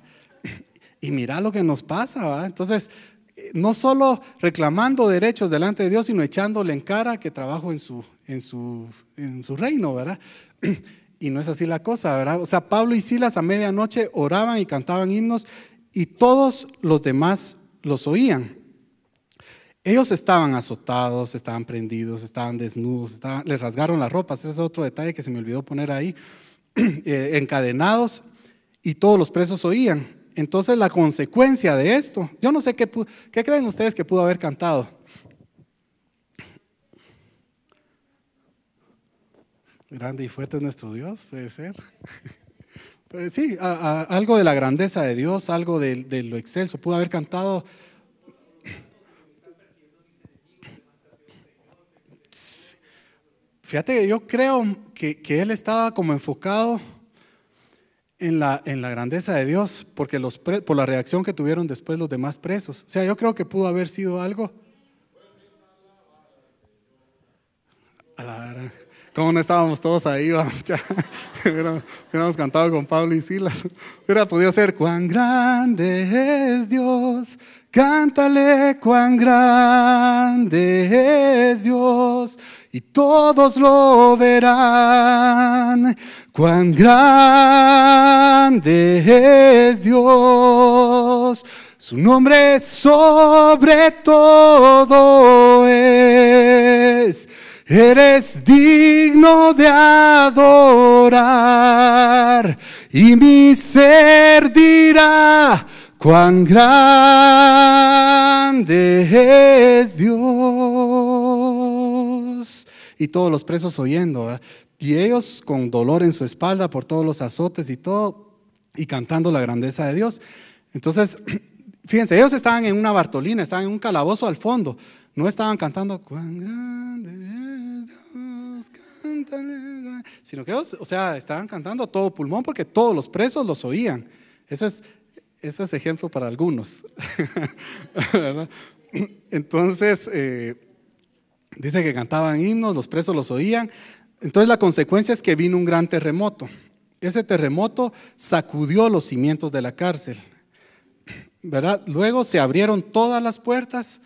Speaker 1: Y mira lo que nos pasa, ¿verdad? Entonces, no solo reclamando derechos delante de Dios, sino echándole en cara que trabajo en su reino, ¿verdad? Y no es así la cosa, ¿verdad? O sea, Pablo y Silas a medianoche oraban y cantaban himnos y todos los demás los oían. Ellos estaban azotados, estaban prendidos, estaban desnudos, les rasgaron las ropas, ese es otro detalle que se me olvidó poner ahí, encadenados y todos los presos oían. Entonces la consecuencia de esto, yo no sé qué creen ustedes que pudo haber cantado. Grande y fuerte es nuestro Dios, puede ser. Sí, algo de la grandeza de Dios, algo de lo excelso. Pudo haber cantado. Fíjate que yo creo que él estaba como enfocado en la grandeza de Dios, porque por la reacción que tuvieron después los demás presos. O sea, yo creo que pudo haber sido algo. A la verdad, como no estábamos todos ahí, vamos, hubiéramos cantado con Pablo y Silas. Hubiera podido ser: cuán grande es Dios, cántale cuán grande es Dios, y todos lo verán. Cuán grande es Dios, su nombre sobre todo es. Eres digno de adorar, y mi ser dirá: cuán grande es Dios. Y todos los presos oyendo, ¿verdad? Y ellos con dolor en su espalda por todos los azotes y todo, y cantando la grandeza de Dios. Entonces, fíjense, ellos estaban en una Bartolina, estaban en un calabozo al fondo, no estaban cantando cuán grande es Dios, cántale, sino que ellos, o sea, estaban cantando a todo pulmón porque todos los presos los oían. Ese es ejemplo para algunos. Entonces, dice que cantaban himnos, los presos los oían. Entonces la consecuencia es que vino un gran terremoto. Ese terremoto sacudió los cimientos de la cárcel, ¿verdad? Luego se abrieron todas las puertas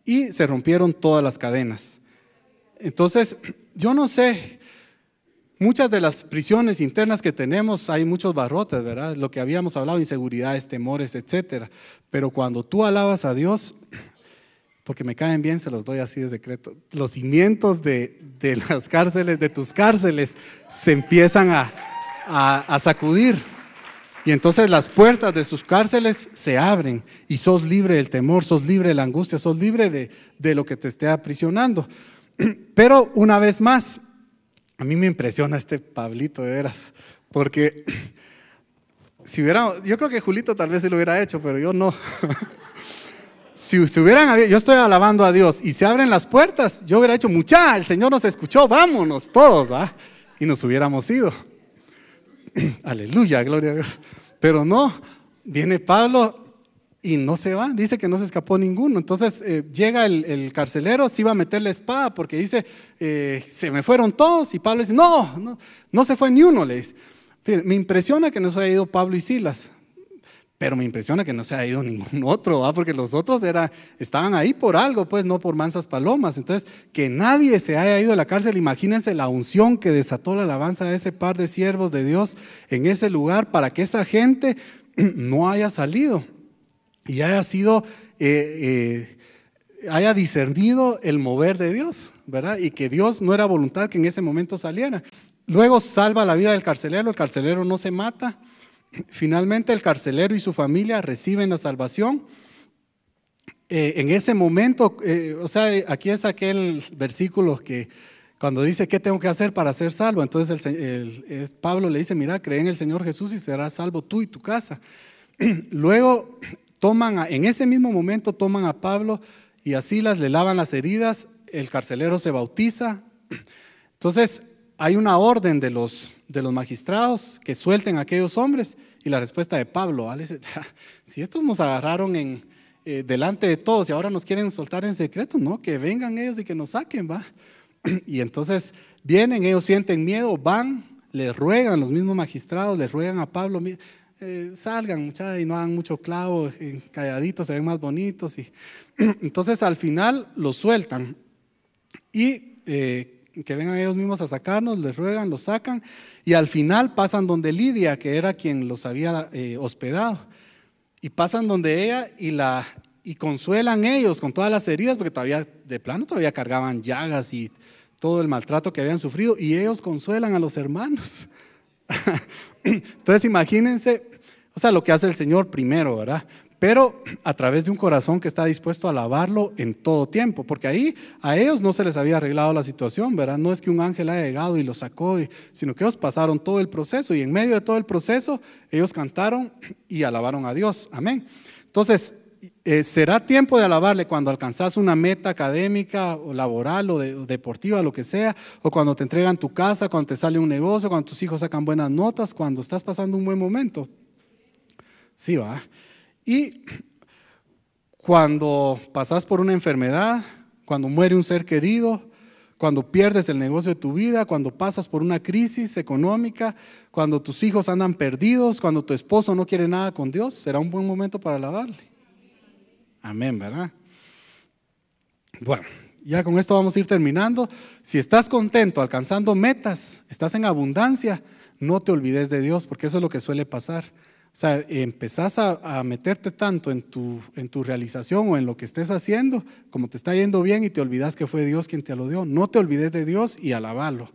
Speaker 1: y se rompieron todas las cadenas. Entonces, yo no sé, muchas de las prisiones internas que tenemos hay muchos barrotes, ¿verdad? Lo que habíamos hablado, inseguridades, temores, etcétera. Pero cuando tú alabas a Dios, porque me caen bien, se los doy así de secreto, los cimientos de las cárceles, de tus cárceles, se empiezan a sacudir. Y entonces las puertas de sus cárceles se abren y sos libre del temor, sos libre de la angustia, sos libre de lo que te esté aprisionando. Pero una vez más, a mí me impresiona este Pablito, de veras, porque yo creo que Julito tal vez sí lo hubiera hecho, pero yo no. Si yo estoy alabando a Dios y se abren las puertas, yo hubiera hecho: mucha, el Señor nos escuchó, vámonos todos, ¿ah? Y nos hubiéramos ido. Aleluya, gloria a Dios. Pero no, viene Pablo y no se va, dice que no se escapó ninguno. Entonces llega el carcelero, se iba a meter la espada porque dice: se me fueron todos. Y Pablo dice: no se fue ni uno, le dice. Me impresiona que no se haya ido Pablo y Silas, pero me impresiona que no se haya ido ningún otro, ¿va? Porque los otros estaban ahí por algo, pues no por mansas palomas. Entonces, que nadie se haya ido a la cárcel, imagínense la unción que desató la alabanza de ese par de siervos de Dios en ese lugar para que esa gente no haya salido y haya sido, haya discernido el mover de Dios, ¿verdad? Y que Dios no era voluntad que en ese momento saliera. Luego salva la vida del carcelero, el carcelero no se mata. Finalmente el carcelero y su familia reciben la salvación. En ese momento, o sea, aquí es aquel versículo que cuando dice: ¿qué tengo que hacer para ser salvo? Entonces Pablo le dice: mira, cree en el Señor Jesús y serás salvo tú y tu casa. Luego en ese mismo momento toman a Pablo y a Silas, le lavan las heridas, el carcelero se bautiza. Entonces hay una orden de los magistrados que suelten a aquellos hombres, y la respuesta de Pablo, ¿vale? Si estos nos agarraron delante de todos y ahora nos quieren soltar en secreto, no, que vengan ellos y que nos saquen, ¿va? Y entonces vienen, ellos sienten miedo, van, les ruegan, los mismos magistrados les ruegan a Pablo: salgan, muchachos, y no hagan mucho clavo, calladitos se ven más bonitos. Y entonces al final los sueltan y que vengan ellos mismos a sacarnos, les ruegan, los sacan, y al final pasan donde Lidia, que era quien los había hospedado, y pasan donde ella y consuelan ellos con todas las heridas, porque todavía cargaban llagas y todo el maltrato que habían sufrido, y ellos consuelan a los hermanos. Entonces imagínense, o sea, lo que hace el Señor primero, ¿verdad? pero a través de un corazón que está dispuesto a alabarlo en todo tiempo, porque ahí a ellos no se les había arreglado la situación, ¿verdad? No es que un ángel haya llegado y los sacó, sino que ellos pasaron todo el proceso, y en medio de todo el proceso ellos cantaron y alabaron a Dios. Amén. Entonces, será tiempo de alabarle cuando alcanzas una meta académica o laboral o deportiva, lo que sea, o cuando te entregan tu casa, cuando te sale un negocio, cuando tus hijos sacan buenas notas, cuando estás pasando un buen momento. Sí, va. Y cuando pasas por una enfermedad, cuando muere un ser querido, cuando pierdes el negocio de tu vida, cuando pasas por una crisis económica, cuando tus hijos andan perdidos, cuando tu esposo no quiere nada con Dios, será un buen momento para alabarle. Amén, ¿verdad? Bueno, ya con esto vamos a ir terminando. Si estás contento, alcanzando metas, estás en abundancia, no te olvides de Dios, porque eso es lo que suele pasar. O sea, empezás a meterte tanto en tu realización o en lo que estés haciendo, como te está yendo bien, y te olvidas que fue Dios quien te lo dio. No te olvides de Dios y alabarlo.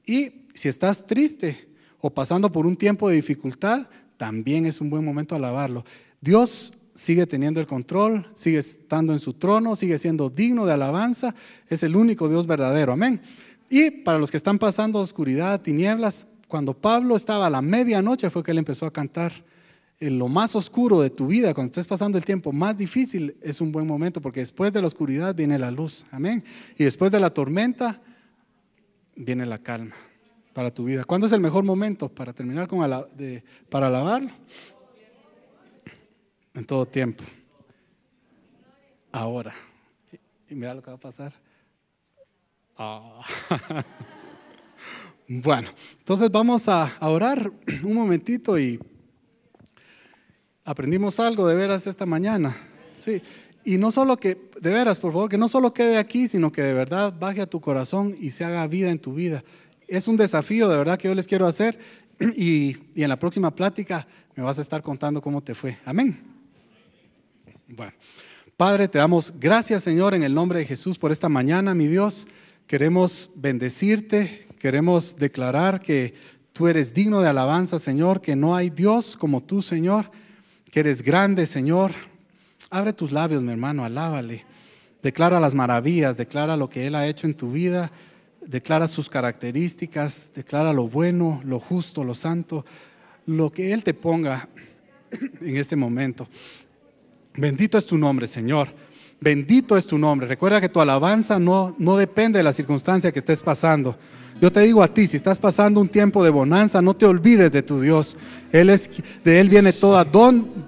Speaker 1: Y si estás triste o pasando por un tiempo de dificultad, también es un buen momento alabarlo. Dios sigue teniendo el control, sigue estando en su trono, sigue siendo digno de alabanza, es el único Dios verdadero. Amén. Y para los que están pasando oscuridad, tinieblas, cuando Pablo estaba a la medianoche fue que él empezó a cantar. En lo más oscuro de tu vida, cuando estés pasando el tiempo más difícil, es un buen momento, porque después de la oscuridad viene la luz. Amén. Y después de la tormenta viene la calma para tu vida. ¿Cuándo es el mejor momento para terminar para alabarlo? En todo tiempo. Ahora. Y mira lo que va a pasar. Bueno, entonces vamos a orar un momentito. Y aprendimos algo de veras esta mañana. Sí. Y no solo que, de veras, por favor, que no solo quede aquí, sino que de verdad baje a tu corazón y se haga vida en tu vida. Es un desafío de verdad que yo les quiero hacer, y en la próxima plática me vas a estar contando cómo te fue. Amén. Bueno, Padre, te damos gracias, Señor, en el nombre de Jesús por esta mañana, mi Dios. Queremos bendecirte, queremos declarar que tú eres digno de alabanza, Señor, que no hay Dios como tú, Señor, que eres grande, Señor. Abre tus labios, mi hermano, alábale. Declara las maravillas, declara lo que Él ha hecho en tu vida, declara sus características, declara lo bueno, lo justo, lo santo, lo que Él te ponga en este momento. Bendito es tu nombre, Señor. Bendito es tu nombre. Recuerda que tu alabanza no depende de la circunstancia que estés pasando. Yo te digo a ti, si estás pasando un tiempo de bonanza, no te olvides de tu Dios. De Él viene todo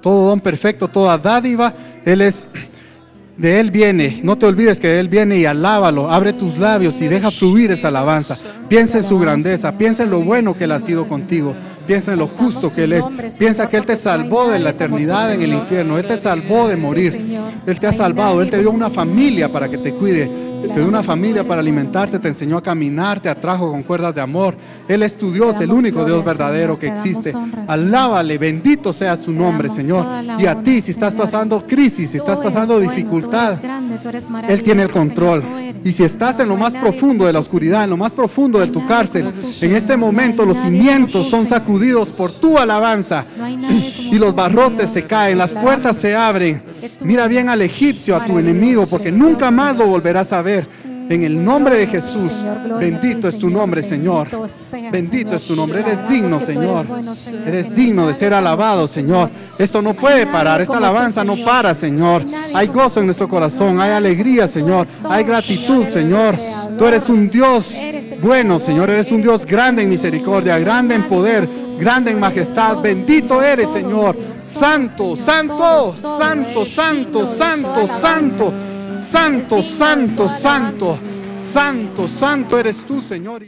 Speaker 1: don perfecto, toda dádiva. De Él viene. No te olvides que de Él viene, y alábalo. Abre tus labios y deja fluir esa alabanza. Piensa en su grandeza, piensa en lo bueno que Él ha sido contigo. Piensa en lo justo que Él es. Piensa que Él te salvó de la eternidad en el infierno. Él te salvó de morir. Él te ha salvado. Él te dio una familia para que te cuide. Te dio una familia para alimentarte. Te enseñó a caminar. Te atrajo con cuerdas de amor. Él es tu Dios, el único Dios verdadero que existe. Alábale. Bendito sea su nombre, Señor. Y a ti, si estás pasando crisis, si estás pasando dificultad, Él tiene el control. Y si estás en lo más profundo de la oscuridad, en lo más profundo de tu cárcel, en este momento los cimientos son sacudidos por tu alabanza, y los barrotes se caen, las puertas se abren. Mira bien al egipcio, a tu enemigo, porque nunca más lo volverás a ver. En el nombre de Jesús, bendito es tu nombre, Señor. Bendito es tu nombre. Eres digno, Señor. Eres digno de ser alabado, Señor. Esto no puede parar. Esta alabanza no para, Señor. Hay gozo en nuestro corazón. Hay alegría, Señor. Hay gratitud, Señor. Tú eres un Dios bueno, Señor. Eres un Dios grande en misericordia, grande en poder, grande en majestad. Bendito eres, Señor. Santo, santo, santo, santo, santo, santo. Santo, santo, santo, santo, santo eres tú, Señor.